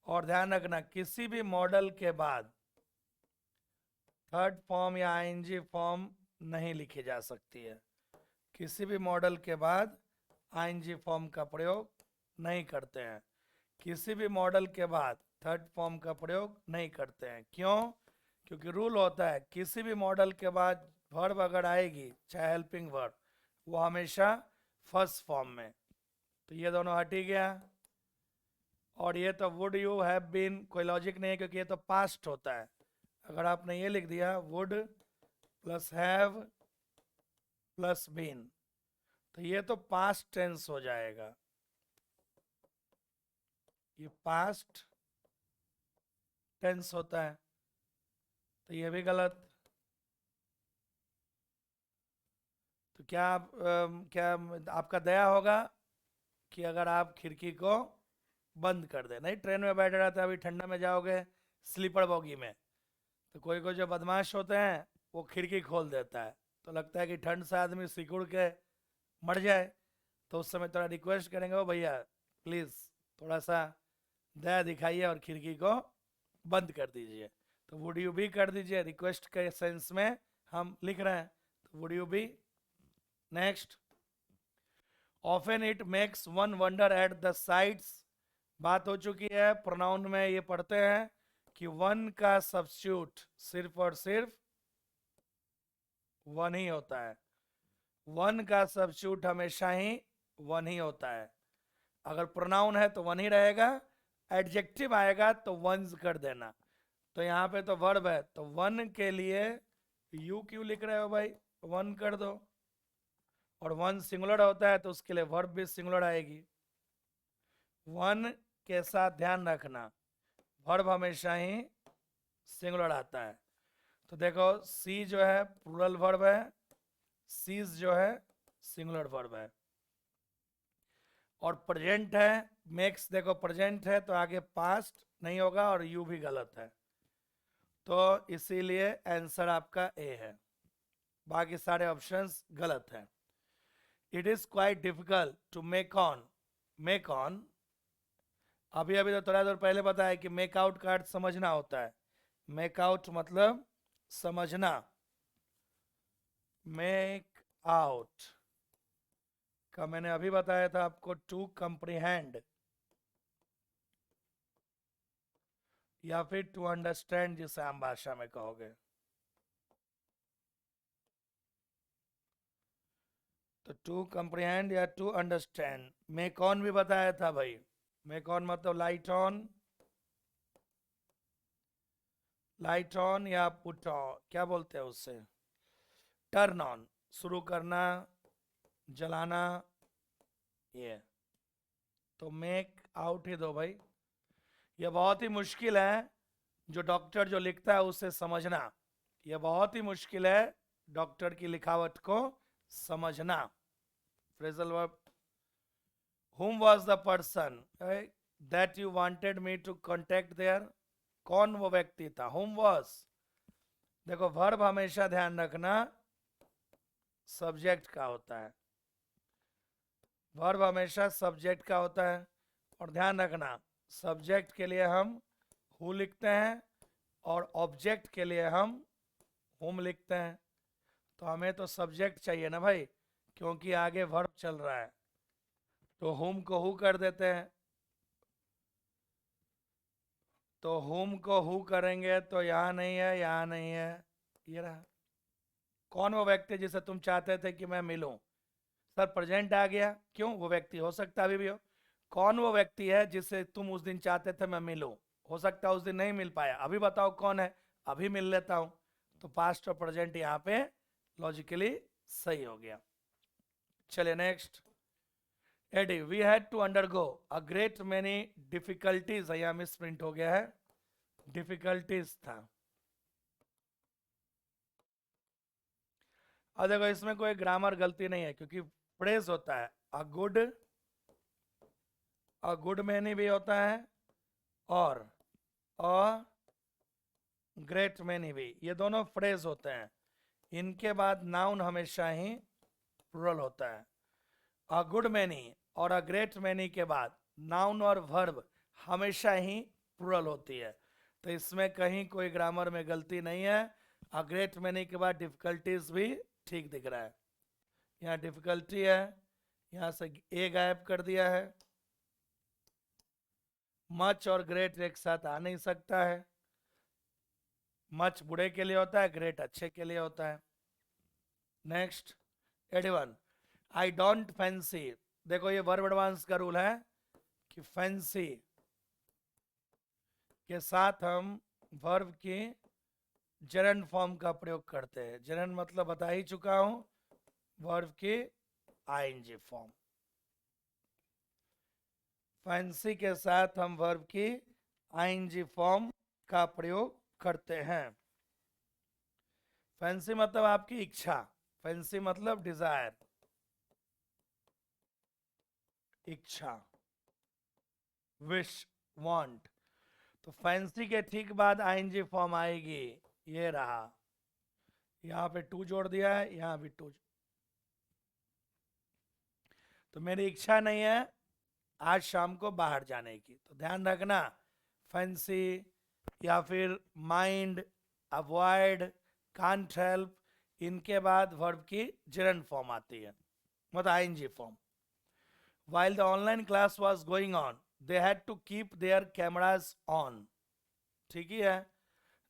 और ध्यान रखना, किसी भी मॉडल के बाद थर्ड फॉर्म या आईएनजी फॉर्म नहीं लिखी जा सकती है, किसी भी मॉडल के बाद आईएनजी फॉर्म का प्रयोग नहीं करते हैं, किसी भी मॉडल के बाद थर्ड फॉर्म का प्रयोग नहीं करते हैं। क्यों? क्योंकि रूल होता है किसी भी मॉडल के बाद वर्ब अगर आएगी, चाहे हेल्पिंग वर्ब, वो हमेशा फर्स्ट फॉर्म में। तो ये दोनों हट ही गया। और ये तो वुड यू हैव बीन कोई लॉजिक नहीं है, क्योंकि ये तो पास्ट होता है। अगर आपने ये लिख दिया would plus have plus been, तो ये तो पास्ट टेंस हो जाएगा, ये पास्ट टेंस होता है, तो ये भी गलत। तो क्या आप क्या आपका दया होगा कि अगर आप खिड़की को बंद कर दें। नहीं, ट्रेन में बैठे रहते हैं, अभी ठंडा में जाओगे स्लीपर बॉगी में, तो कोई कोई जो बदमाश होते हैं वो खिड़की खोल देता है, तो लगता है कि ठंड से आदमी सिकुड़ के मर जाए। तो उस समय थोड़ा रिक्वेस्ट करेंगे, ओ भैया प्लीज़ थोड़ा सा दया दिखाइए और खिड़की को बंद कर दीजिए। तो वुड यू भी कर दीजिए, रिक्वेस्ट के सेंस में हम लिख रहे हैं, तो would you be. Next, often it makes one wonder at the sights, बात हो चुकी है। प्रोनाउन में ये पढ़ते हैं कि वन का सब्स्टिट्यूट सिर्फ और सिर्फ वन ही होता है, वन का सब्स्टिट्यूट हमेशा ही वन ही होता है। अगर प्रोनाउन है तो वन ही रहेगा, एडजेक्टिव आएगा तो वंस कर देना। तो यहाँ पे तो वर्ब है, तो वन के लिए यू क्यों लिख रहे हो भाई, वन कर दो। और वन सिंगुलर होता है तो उसके लिए वर्ब भी सिंगुलर आएगी। वन के साथ ध्यान रखना, वर्ब हमेशा ही सिंगुलर आता है। तो देखो सी जो है प्लूरल वर्ब है, सीज जो है सिंगुलर वर्ब है। और प्रेजेंट है, मेक्स देखो प्रेजेंट है तो आगे पास्ट नहीं होगा, और यू भी गलत है, तो इसीलिए आंसर आपका ए है, बाकी सारे ऑप्शंस गलत हैं। It is quite difficult to make on, make on अभी अभी तो थोड़ा देर पहले बताया कि मेक आउट का अर्थ समझना होता है, मेक आउट मतलब समझना, मेक आउट का मैंने अभी बताया था आपको टू कंप्रीहेंड या फिर टू अंडरस्टैंड, जिसे आम भाषा में कहोगे। तो टू कंप्रिहेंड या टू अंडरस्टैंड, मैं कौन भी बताया था भाई, मैं कौन मतलब लाइट ऑन या पुट ऑन, क्या बोलते हैं उससे, टर्न ऑन, शुरू करना, जलाना, ये। तो मेक आउट ही दो भाई, ये बहुत ही मुश्किल है, जो डॉक्टर जो लिखता है उसे समझना, ये बहुत ही मुश्किल है डॉक्टर की लिखावट को समझना। Phrasal verb, whom was the person that you wanted me to contact there, कौन वो व्यक्ति था, whom was। देखो वर्ब हमेशा ध्यान रखना सब्जेक्ट का होता है, वर्ब हमेशा सब्जेक्ट का होता है, और ध्यान रखना सब्जेक्ट के लिए हम हु लिखते हैं और ऑब्जेक्ट के लिए हम हुम लिखते हैं। तो हमें तो सब्जेक्ट चाहिए ना भाई, क्योंकि आगे वर्ब चल रहा है, तो हुम को हु कर देते हैं, तो हुम को हु करेंगे तो यहाँ नहीं है, यहाँ नहीं है, ये रहा। कौन वो व्यक्ति जिसे तुम चाहते थे कि मैं मिलूं, सर प्रेजेंट आ गया, क्यों, वो व्यक्ति हो सकता है अभी भी हो। कौन वो व्यक्ति है जिसे तुम उस दिन चाहते थे मैं मिलूं, हो सकता है उस दिन नहीं मिल पाया, अभी बताओ कौन है, अभी मिल लेता हूं। तो पास्ट और प्रेजेंट यहाँ पे लॉजिकली सही हो गया। चलिए नेक्स्ट, एडी we had to undergo a great many difficulties, यहाँ मिस प्रिंट हो गया है, डिफिकल्टीज था। और देखो इसमें कोई ग्रामर गलती नहीं है, क्योंकि फ्रेज होता है अ गुड मैनी भी होता है और अ ग्रेट मैनी भी, ये दोनों फ्रेज होते हैं, इनके बाद नाउन हमेशा ही प्लुरल होता है। अ गुड मैनी और अ ग्रेट मैनी के बाद नाउन और वर्ब हमेशा ही प्लुरल होती है, तो इसमें कहीं कोई ग्रामर में गलती नहीं है। अ ग्रेट मैनी के बाद डिफिकल्टीज भी ठीक दिख रहा है, यहाँ डिफिकल्टी है, यहाँ से ए गायब कर दिया है, मच और ग्रेट एक साथ आ नहीं सकता है, मच बुरे के लिए होता है, ग्रेट अच्छे के लिए होता है। नेक्स्ट 81, आई डोंट फैंसी, देखो ये वर्ब एडवांस का रूल है कि फैंसी के साथ हम वर्ब की जेरंड फॉर्म का प्रयोग करते हैं, जेरंड मतलब बता ही चुका हूं, वर्ब की आईएनजी फॉर्म, फैंसी के साथ हम वर्ब की आईएनजी फॉर्म का प्रयोग करते हैं। फैंसी मतलब आपकी इच्छा, फैंसी मतलब डिजायर, इच्छा, विश, वांट, तो फैंसी के ठीक बाद आईएनजी फॉर्म आएगी, ये रहा, यहां पे टू जोड़ दिया है, यहां भी टू, तो मेरी इच्छा नहीं है आज शाम को बाहर जाने की, तो ध्यान रखना फैंसी या फिर माइंड, अवॉइड, कांट हेल्प, इनके बाद वर्ब की जेरंड फॉर्म आती है, मतलब ING form. While the online class was going on, they had to keep their cameras on. ठीक ही है,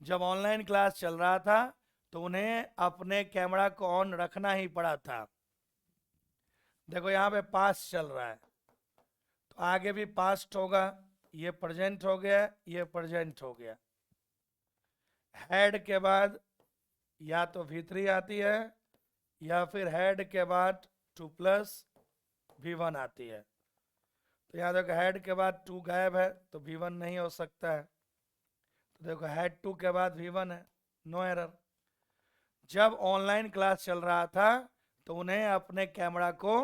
जब ऑनलाइन क्लास चल रहा था तो उन्हें अपने कैमरा को ऑन रखना ही पड़ा था। देखो यहाँ पे पास्ट चल रहा है, तो आगे भी पास्ट होगा, ये प्रेजेंट हो गया, ये प्रेजेंट हो गया। हैड के बाद या तो V3 आती है या फिर हैड के बाद 2+ V1 आती है, तो यहाँ देखो हैड के बाद 2 गायब है तो V1 नहीं हो सकता है, तो देखो हैड 2 के बाद V1 है, नो एरर। जब ऑनलाइन क्लास चल रहा था तो उन्हें अपने कैमरा को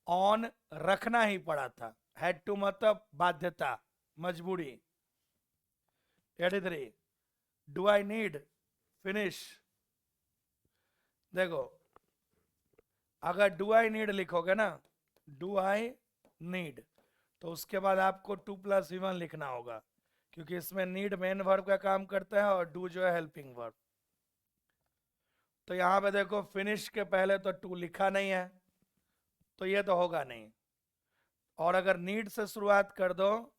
ऑन रखना ही पड़ा था, हैड टू मतलब बाध्यता, मजबूरी। 83, डू आई नीड फिनिश, देखो अगर डू आई नीड लिखोगे ना, डू आई नीड, तो उसके बाद आपको 2+ V1 लिखना होगा, क्योंकि इसमें नीड मेन वर्ब का काम करता है और डू जो है हेल्पिंग वर्ब। तो यहां पे देखो फिनिश के पहले तो 2 लिखा नहीं है, तो ये तो होगा नहीं, और अगर नीड से शुरुआत कर दो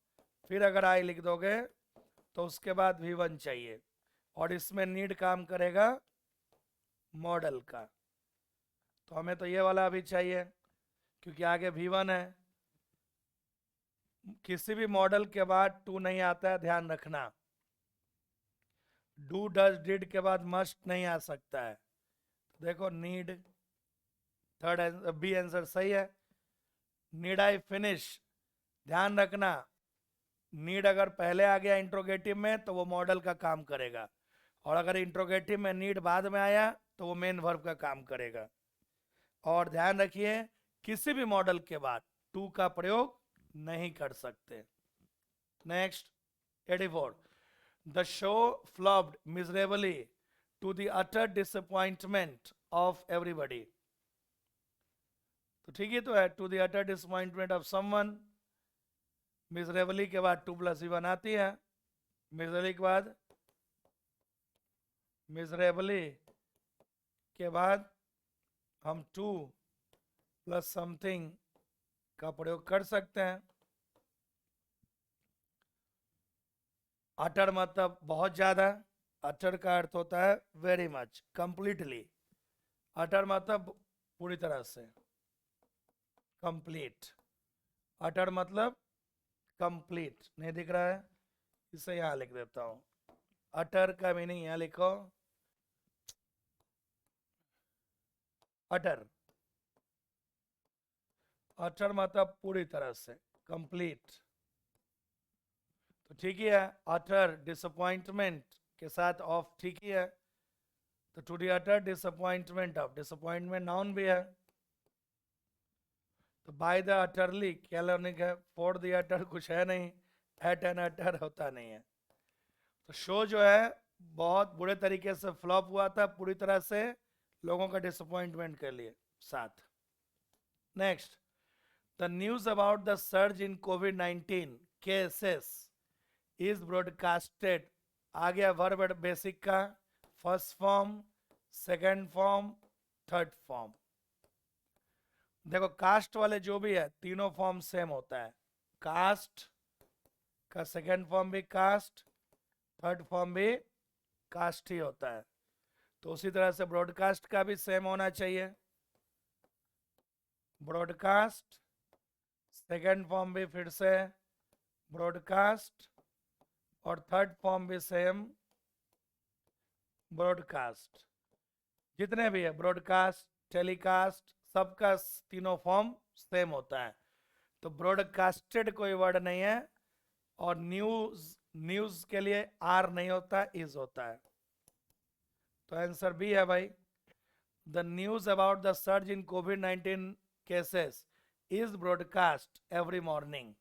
फिर अगर आई लिख दोगे तो उसके बाद V1 चाहिए, और इसमें नीड काम करेगा मॉडल का, तो हमें तो ये वाला भी चाहिए, क्योंकि आगे V1 है। किसी भी मॉडल के बाद टू नहीं आता है, ध्यान रखना। डू डज डिड के बाद मस्ट नहीं आ सकता है। देखो नीड, थर्ड बी आंसर सही है। नीड आई फिनिश, ध्यान रखना, नीड अगर पहले आ गया इंट्रोगेटिव में तो वो मॉडल का काम करेगा, और अगर इंट्रोगेटिव में नीड बाद में आया तो वो मेन वर्ब का काम करेगा। और ध्यान रखिए, किसी भी मॉडल के बाद टू का प्रयोग नहीं कर सकते। Next 84, the show flopped miserably to the utter disappointment of everybody. तो ठीक ही तो है, to the utter disappointment of someone. Miserably के बाद टू प्लस वन आती है, मिजरेबली के बाद, मिजरेबली के बाद हम टू प्लस समथिंग का प्रयोग कर सकते हैं। अटर मतलब बहुत ज्यादा, अटर का अर्थ होता है वेरी मच, कंप्लीटली। अटर मतलब पूरी तरह से, कंप्लीट। अटर मतलब कंप्लीट, नहीं दिख रहा है, इसे यहां लिख देता हूं। अटर का मीनिंग यहां लिखो, अटर, अटर मतलब पूरी तरह से, कंप्लीट। तो ठीक ही है, अटर डिसअपॉइंटमेंट के साथ ऑफ ठीक ही है, तो to the utter disappointment of, disappointment noun भी है, तो बाय द अटरली क्या लर्निंग है, फॉर द अटर कुछ है नहीं, एट एन अटर होता नहीं है। तो शो जो है बहुत बुरे तरीके से फ्लॉप हुआ था, पूरी तरह से लोगों का डिसअपॉइंटमेंट के लिए साथ। Next, the news about the surge in covid cases is broadcasted. आ गया वर्ब बेसिक का first form, second form, third form. देखो कास्ट वाले जो भी है तीनों फॉर्म सेम होता है, कास्ट का सेकंड फॉर्म भी कास्ट, थर्ड फॉर्म भी कास्ट ही होता है। तो उसी तरह से ब्रॉडकास्ट का भी सेम होना चाहिए, ब्रॉडकास्ट, सेकंड फॉर्म भी फिर से ब्रॉडकास्ट, और थर्ड फॉर्म भी सेम ब्रॉडकास्ट। जितने भी है ब्रॉडकास्ट, टेलीकास्ट, सबका तीनों फॉर्म सेम होता है। तो ब्रॉडकास्टेड कोई वर्ड नहीं है, और न्यूज, न्यूज के लिए आर नहीं होता, इज होता है। तो आंसर बी है भाई, the news about the surge in covid cases is broadcast every morning.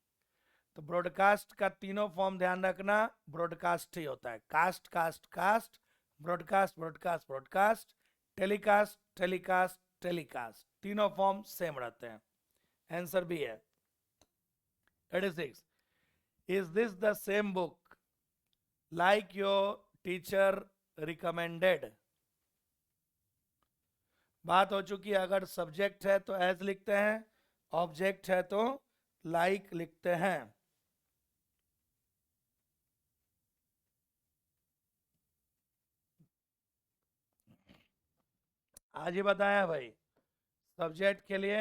तो ब्रॉडकास्ट का तीनों फॉर्म ध्यान रखना, ब्रॉडकास्ट ही होता है, cast cast cast, broadcast broadcast broadcast, telecast telecast telecast, तीनों फॉर्म सेम रहते हैं। आंसर बी है। 36, is this the same book like your teacher recommended. बात हो चुकी है, अगर सब्जेक्ट है तो एज लिखते हैं, ऑब्जेक्ट है तो लाइक लिखते हैं। आज ही बताया भाई, सब्जेक्ट के लिए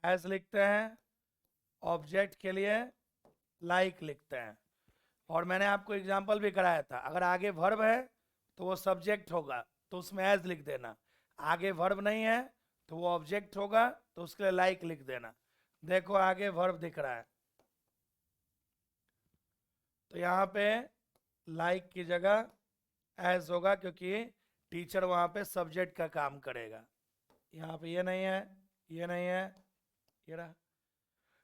एज लिखते हैं, ऑब्जेक्ट के लिए लाइक लिखते हैं। और मैंने आपको एग्जांपल भी कराया था, अगर आगे वर्ब है तो वो सब्जेक्ट होगा तो उसमें एज लिख देना, आगे वर्ब नहीं है तो वो ऑब्जेक्ट होगा तो उसके लिए लाइक लिख देना। देखो आगे वर्ब दिख रहा है, तो यहाँ पे लाइक की जगह एज होगा, क्योंकि टीचर वहाँ पे सब्जेक्ट का काम करेगा। यहाँ पे ये नहीं है, ये नहीं है, ये रहा।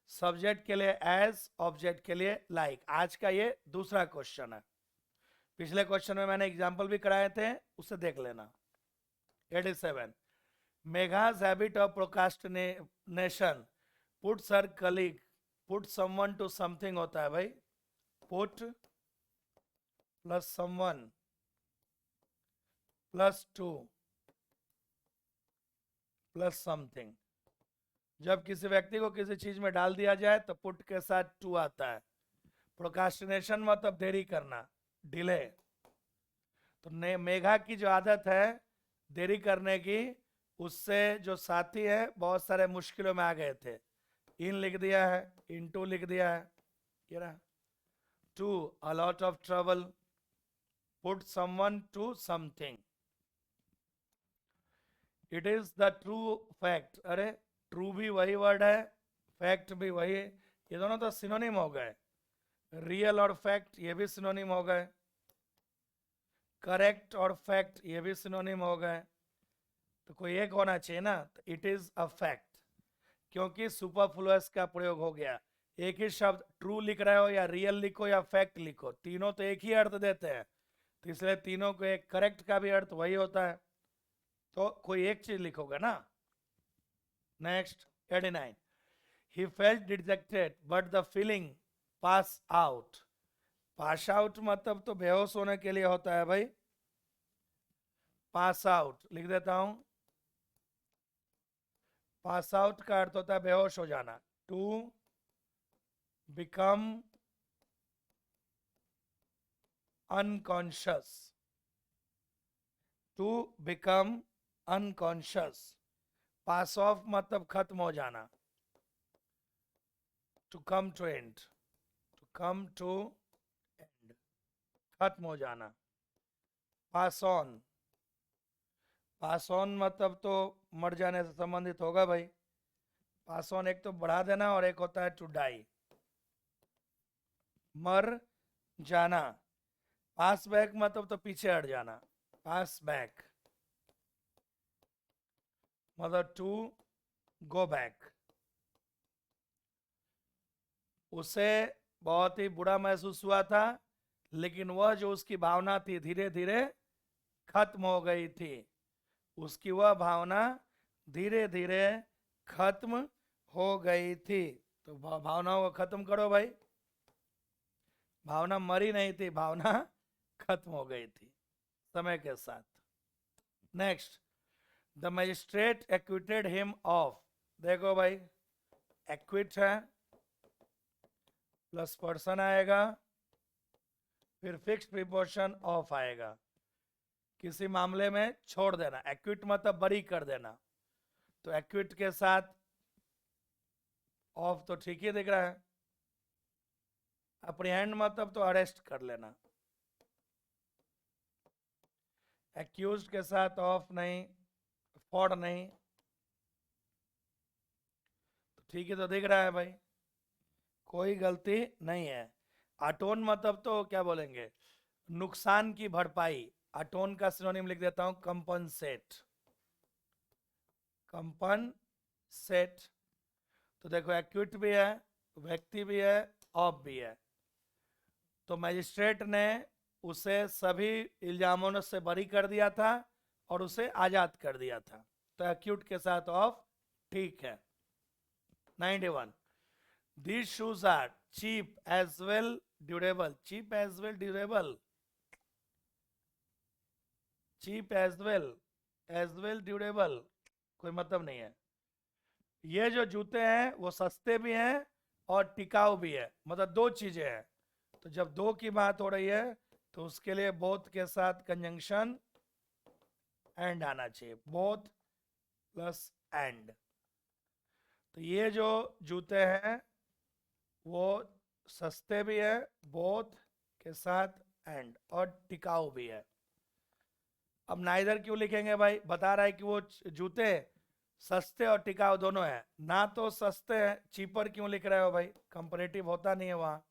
सब्जेक्ट के लिए एज, ऑब्जेक्ट के लिए लाइक। आज का ये दूसरा क्वेश्चन है, पिछले क्वेश्चन में मैंने एग्जांपल भी कराए थे, उसे देख लेना। 87, Megha's habit of procrastination puts her colleague, put someone to something होता है भाई, put plus someone plus to plus something. जब किसी व्यक्ति को किसी चीज में डाल दिया जाए तो पुट के साथ टू आता है। प्रोक्रास्टिनेशन मतलब देरी करना, डिले। तो मेघा की जो आदत है देरी करने की, उससे जो साथी है बहुत सारे मुश्किलों में आ गए थे, इन लिख दिया है, इनटू लिख दिया है, ये रहा। To a lot of trouble, put someone to something, it is the true fact. अरे ट्रू भी वही वर्ड है, फैक्ट भी वही है, ये दोनों तो सिनोनिम हो गए। रियल और फैक्ट ये भी सिनोनिम हो गए, करेक्ट और फैक्ट ये भी सिनोनिम हो गए, तो कोई एक होना चाहिए ना, तो इट इज अ फैक्ट, क्योंकि सुपरफ्लुअस का प्रयोग हो गया। एक ही शब्द ट्रू लिख रहे हो या रियल लिखो या फैक्ट लिखो, तीनों तो एक ही अर्थ देते हैं, तो इसलिए तीनों को एक करेक्ट का भी अर्थ वही होता है, तो कोई एक चीज लिखोगे ना। Next 89, he felt dejected but the feeling pass out। Pass out मतलब तो बेहोश होने के लिए होता है भाई, पास आउट लिख देता हूं। पास आउट का अर्थ होता है बेहोश हो जाना, to become unconscious, to become unconscious. Pass off मतलब खत्म हो जाना, to come to end, to come to end, खत्म हो जाना। पास ऑन, पास ऑन मतलब तो मर जाने से संबंधित होगा भाई। पास ऑन एक तो बढ़ा देना और एक होता है टू डाई, मर जाना। पास बैक मतलब तो पीछे हट जाना, पास बैक मतलब टू गो बैक। उसे बहुत ही बुरा महसूस हुआ था, लेकिन वह जो उसकी भावना थी धीरे धीरे खत्म हो गई थी, उसकी वह भावना धीरे धीरे खत्म हो गई थी। तो भावनाओं को खत्म करो भाई, भावना मरी नहीं थी, भावना खत्म हो गई थी समय के साथ। Next, the magistrate acquitted him of, देखो भाई एक्विट है प्लस पर्सन आएगा, फिर फिक्स्ड प्रीपोजिशन ऑफ आएगा, किसी मामले में छोड़ देना, एक्विट मतलब बरी कर देना, तो एक्विट के साथ ऑफ तो ठीक ही दिख रहा है। अप्रीहेंड मतलब तो अरेस्ट कर लेना, एक्यूज के साथ ऑफ नहीं, फॉर नहीं, तो ठीक ही तो दिख रहा है भाई, कोई गलती नहीं है। अटोन मतलब तो क्या बोलेंगे, नुकसान की भरपाई, अटोन का सिनोनिम लिख देता हूं कंपनसेट, कंपनसेट। तो देखो एक्विट भी है, व्यक्ति भी है, ऑफ भी है, तो मजिस्ट्रेट ने उसे सभी इल्जामों से बरी कर दिया था और उसे आजाद कर दिया था, तो एक्यूट के साथ ऑफ ठीक है। 91, these shoes are cheap as well durable, cheap as well durable, cheap as well durable, कोई मतलब नहीं है। ये जो जूते हैं वो सस्ते भी हैं और टिकाऊ भी है, मतलब दो चीजें हैं, तो जब दो की बात हो रही है तो उसके लिए बोथ के साथ कंजंक्शन एंड आना चाहिए, बोथ प्लस एंड। तो ये जो जूते हैं वो सस्ते भी है, बोथ के साथ एंड, और टिकाऊ भी है। अब नाइदर क्यों लिखेंगे भाई, बता रहा है कि वो जूते सस्ते और टिकाऊ दोनों है ना, तो सस्ते हैं, चीपर क्यों लिख रहे हो भाई, कंपैरेटिव होता नहीं है वहाँ,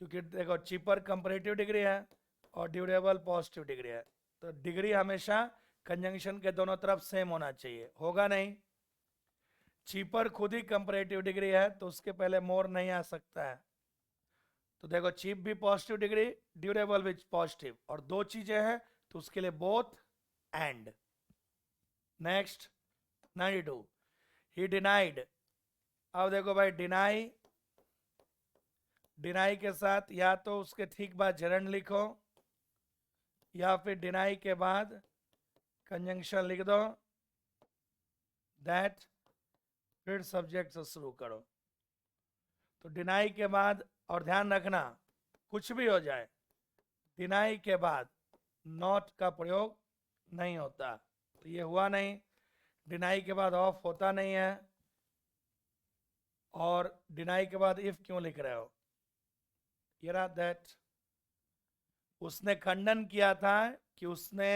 क्योंकि देखो चीपर कंपैरेटिव डिग्री है और ड्यूरेबल पॉजिटिव डिग्री है, तो डिग्री हमेशा कंजंक्शन के दोनों तरफ सेम होना चाहिए, होगा नहीं। चीपर खुद ही कंपैरेटिव डिग्री है तो उसके पहले मोर नहीं आ सकता है, तो देखो चीप भी पॉजिटिव डिग्री, ड्यूरेबल भी पॉजिटिव, और दो चीजें हैं तो उसके लिए both and. Next 92, he denied, अब देखो भाई डिनाई, डिनाई के साथ या तो उसके ठीक बाद जेरंड लिखो या फिर डिनाई के बाद कंजंक्शन लिख दो, दैट, फिर सब्जेक्ट से शुरू करो। तो डिनाई के बाद, और ध्यान रखना कुछ भी हो जाए डिनाई के बाद नॉट का प्रयोग नहीं होता, तो ये हुआ नहीं। डिनाई के बाद ऑफ होता नहीं है, और डिनाई के बाद इफ क्यों लिख रहे हो? ये दैट उसने खंडन किया था कि उसने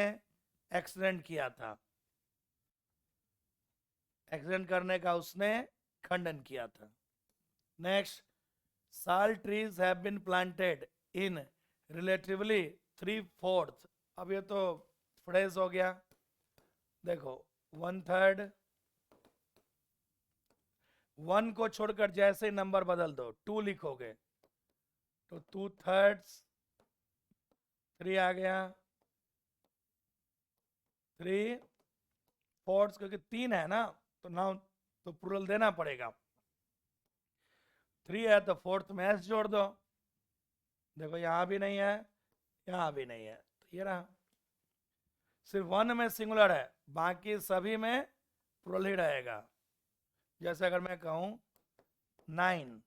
एक्सीडेंट किया था, एक्सीडेंट करने का उसने खंडन किया था। Next, sal trees have been planted in relatively 3/4। अब ये तो फ्रेज हो गया, देखो 1/3, 1 को छोड़कर जैसे ही नंबर बदल दो 2 लिखोगे तो 2/3, 3 आ गया, 3/4, क्योंकि 3 है ना तो नाउन तो प्लूरल देना पड़ेगा। 3 है तो 4th में एस जोड़ दो, देखो यहां भी नहीं है, यहां भी नहीं है, तो ये रहा। सिर्फ 1 में सिंगुलर है, बाकी सभी में प्लूरल ही रहेगा। जैसे अगर मैं कहूं 9,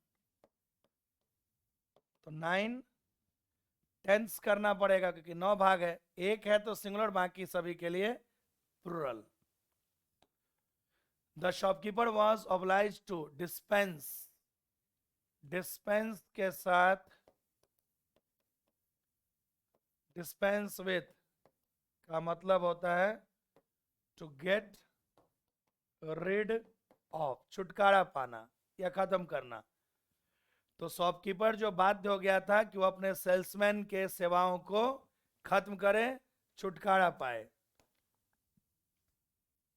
तो 9 टेंस करना पड़ेगा क्योंकि 9 भाग है, 1 है तो सिंगुलर, बाकी सभी के लिए plural. The shopkeeper was oblige to dispense, dispense के साथ डिस्पेंस विथ का मतलब होता है टू गेट रिड ऑफ, छुटकारा पाना या खत्म करना। तो शॉपकीपर जो बाध्य हो गया था कि वो अपने सेल्समैन के सेवाओं को खत्म करे, छुटकारा पाए,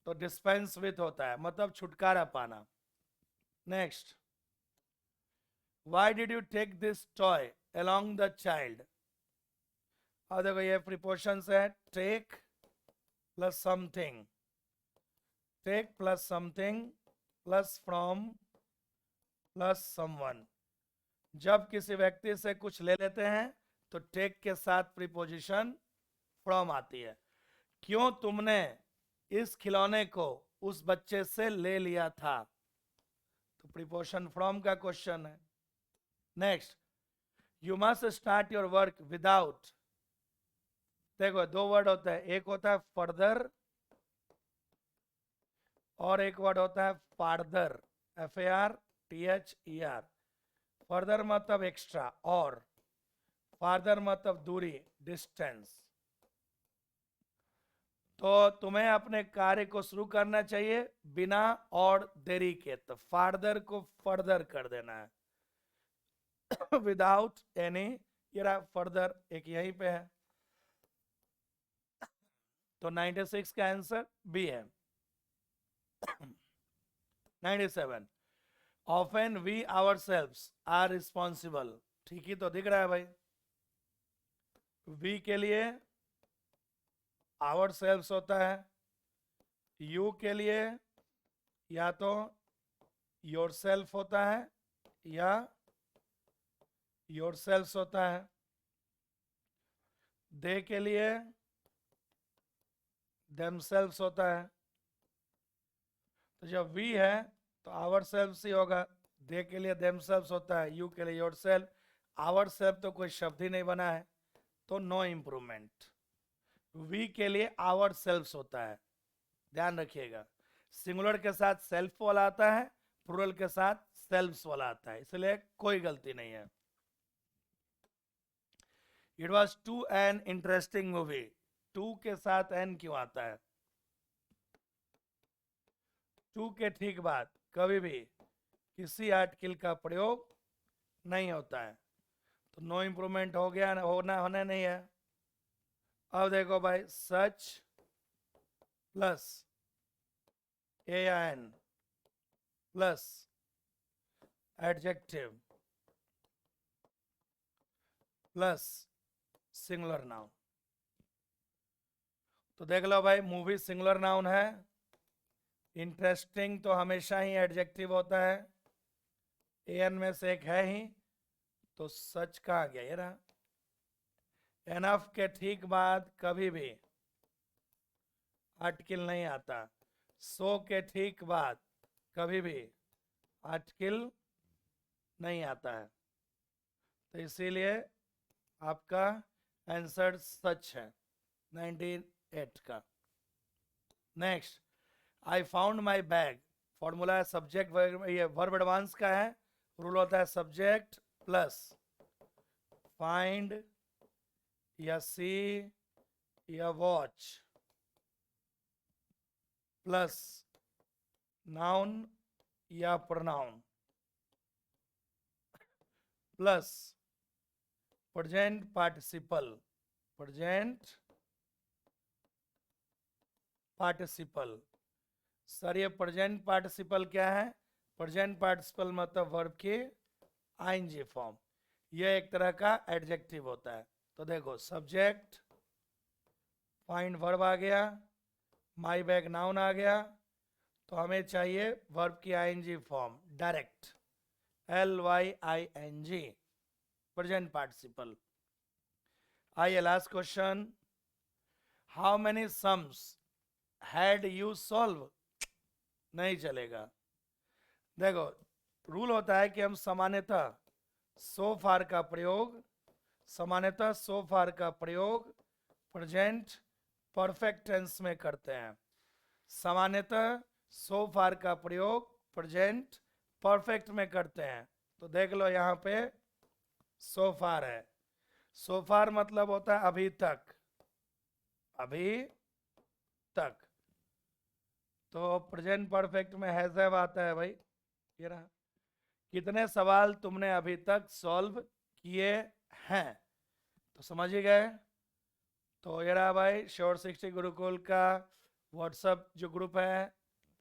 तो डिस्पेंस विथ होता है, मतलब छुटकारा पाना। Next, why did you take this toy along the child? अब देखो ये प्रीपोजिशंस है, take plus something, take plus something plus from plus someone. जब किसी व्यक्ति से कुछ ले लेते हैं तो टेक के साथ प्रीपोजिशन फ्रॉम आती है। क्यों तुमने इस खिलौने को उस बच्चे से ले लिया था, तो प्रीपोजिशन फ्रॉम का क्वेश्चन है। Next, you must start your work without, देखो 2 वर्ड होता है, एक होता है फर्दर और एक वर्ड होता है फार्दर, FARTHER। फर्दर मतलब एक्स्ट्रा, और फार्दर मतलब दूरी, डिस्टेंस। तो तुम्हें अपने कार्य को शुरू करना चाहिए बिना और देरी के, तो फार्दर को फर्दर कर देना है विदाउट एनी, ये फर्दर एक यहीं पे है, तो 96 का आंसर बी है। 97, often we ourselves are responsible, ठीक ही तो दिख रहा है भाई। वी के लिए आवरसेल्व्स होता है, यू के लिए या तो योरसेल्फ होता है या योरसेल्व्स होता है, दे के लिए देमसेल्व्स होता है। तो जब वी है तो आवरसेल्व्स ही होगा, दे के लिए देमसेल्व्स होता है, यू के लिए योरसेल्फ, आवरसेल्फ तो कोई शब्द ही नहीं बना है, तो नो इंप्रूवमेंट। वी के लिए आवरसेल्व्स होता है, ध्यान रखिएगा, सिंगुलर के साथ सेल्फ वाला आता है, प्लूरल के साथ सेल्व्स वाला आता है, इसलिए कोई गलती नहीं है। It was too an interesting movie, too के साथ एन क्यों आता है? टू के ठीक बाद कभी भी किसी आर्टिकल का प्रयोग नहीं होता है, तो नो इंप्रूवमेंट हो गया, होना नहीं है। अब देखो भाई, such plus AN plus adjective plus singular noun, तो देख लो भाई, मूवी सिंगुलर नाउन है, इंटरेस्टिंग तो हमेशा ही एडजेक्टिव होता है, AN में से एक है ही, तो सच का आ गया, ये रहा। एनफ के ठीक बाद कभी भी आर्टिकल नहीं आता, सो के ठीक बाद कभी भी आर्टिकल नहीं आता है, तो इसीलिए आपका आंसर सच है 98 का। Next, I found my bag, formula है सब्जेक्ट, ये वर्ब एडवांस का है, रूल होता है सब्जेक्ट प्लस फाइंड या सी या वॉच प्लस नाउन या pronoun plus present participle, present participle. Sir ये प्रेजेंट पार्टिसिपल क्या है? प्रेजेंट पार्टिसिपल मतलब वर्ब की आईएनजी फॉर्म, ये एक तरह का एडजेक्टिव होता है। तो देखो सब्जेक्ट, फाइंड वर्ब आ गया, माई बैग नाउन आ गया, तो हमें चाहिए वर्ब की ING form direct, LYING, present participle. आइए last question, how many sums had you solve? नहीं चलेगा। देखो रूल होता है कि हम सामान्यतः सो फार का प्रयोग, सामान्यतः सो फार का प्रयोग प्रेजेंट परफेक्ट टेंस में करते हैं, सामान्यतः सो फार का प्रयोग प्रेजेंट परफेक्ट में करते हैं। तो देख लो यहाँ पे सो फार है, सो फार मतलब होता है अभी तक, अभी तक। तो प्रेजेंट परफेक्ट में हैज हैव आता है भाई, ये रहा। कितने सवाल तुमने अभी तक सॉल्व किए हैं? तो समझ ही गए। तो ये रहा भाई श्योर 60 गुरुकुल का व्हाट्सअप जो ग्रुप है,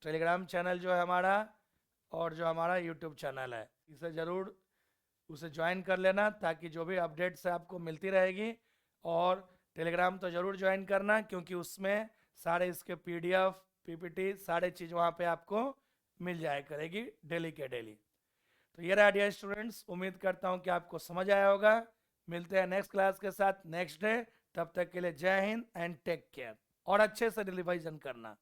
टेलीग्राम चैनल जो है हमारा, और जो हमारा यूट्यूब चैनल है, इसे ज़रूर उसे ज्वाइन कर लेना ताकि जो भी अपडेट्स है आपको मिलती रहेगी। और टेलीग्राम तो ज़रूर ज्वाइन करना क्योंकि उसमें सारे इसके PDF PPT सारे चीज़ वहाँ पे आपको मिल जाया करेगी डेली के डेली। तो ये रहा डियर स्टूडेंट्स, उम्मीद करता हूँ कि आपको समझ आया होगा। मिलते हैं नेक्स्ट क्लास के साथ नेक्स्ट डे, तब तक के लिए जय हिंद एंड टेक केयर, और अच्छे से रिविजन करना।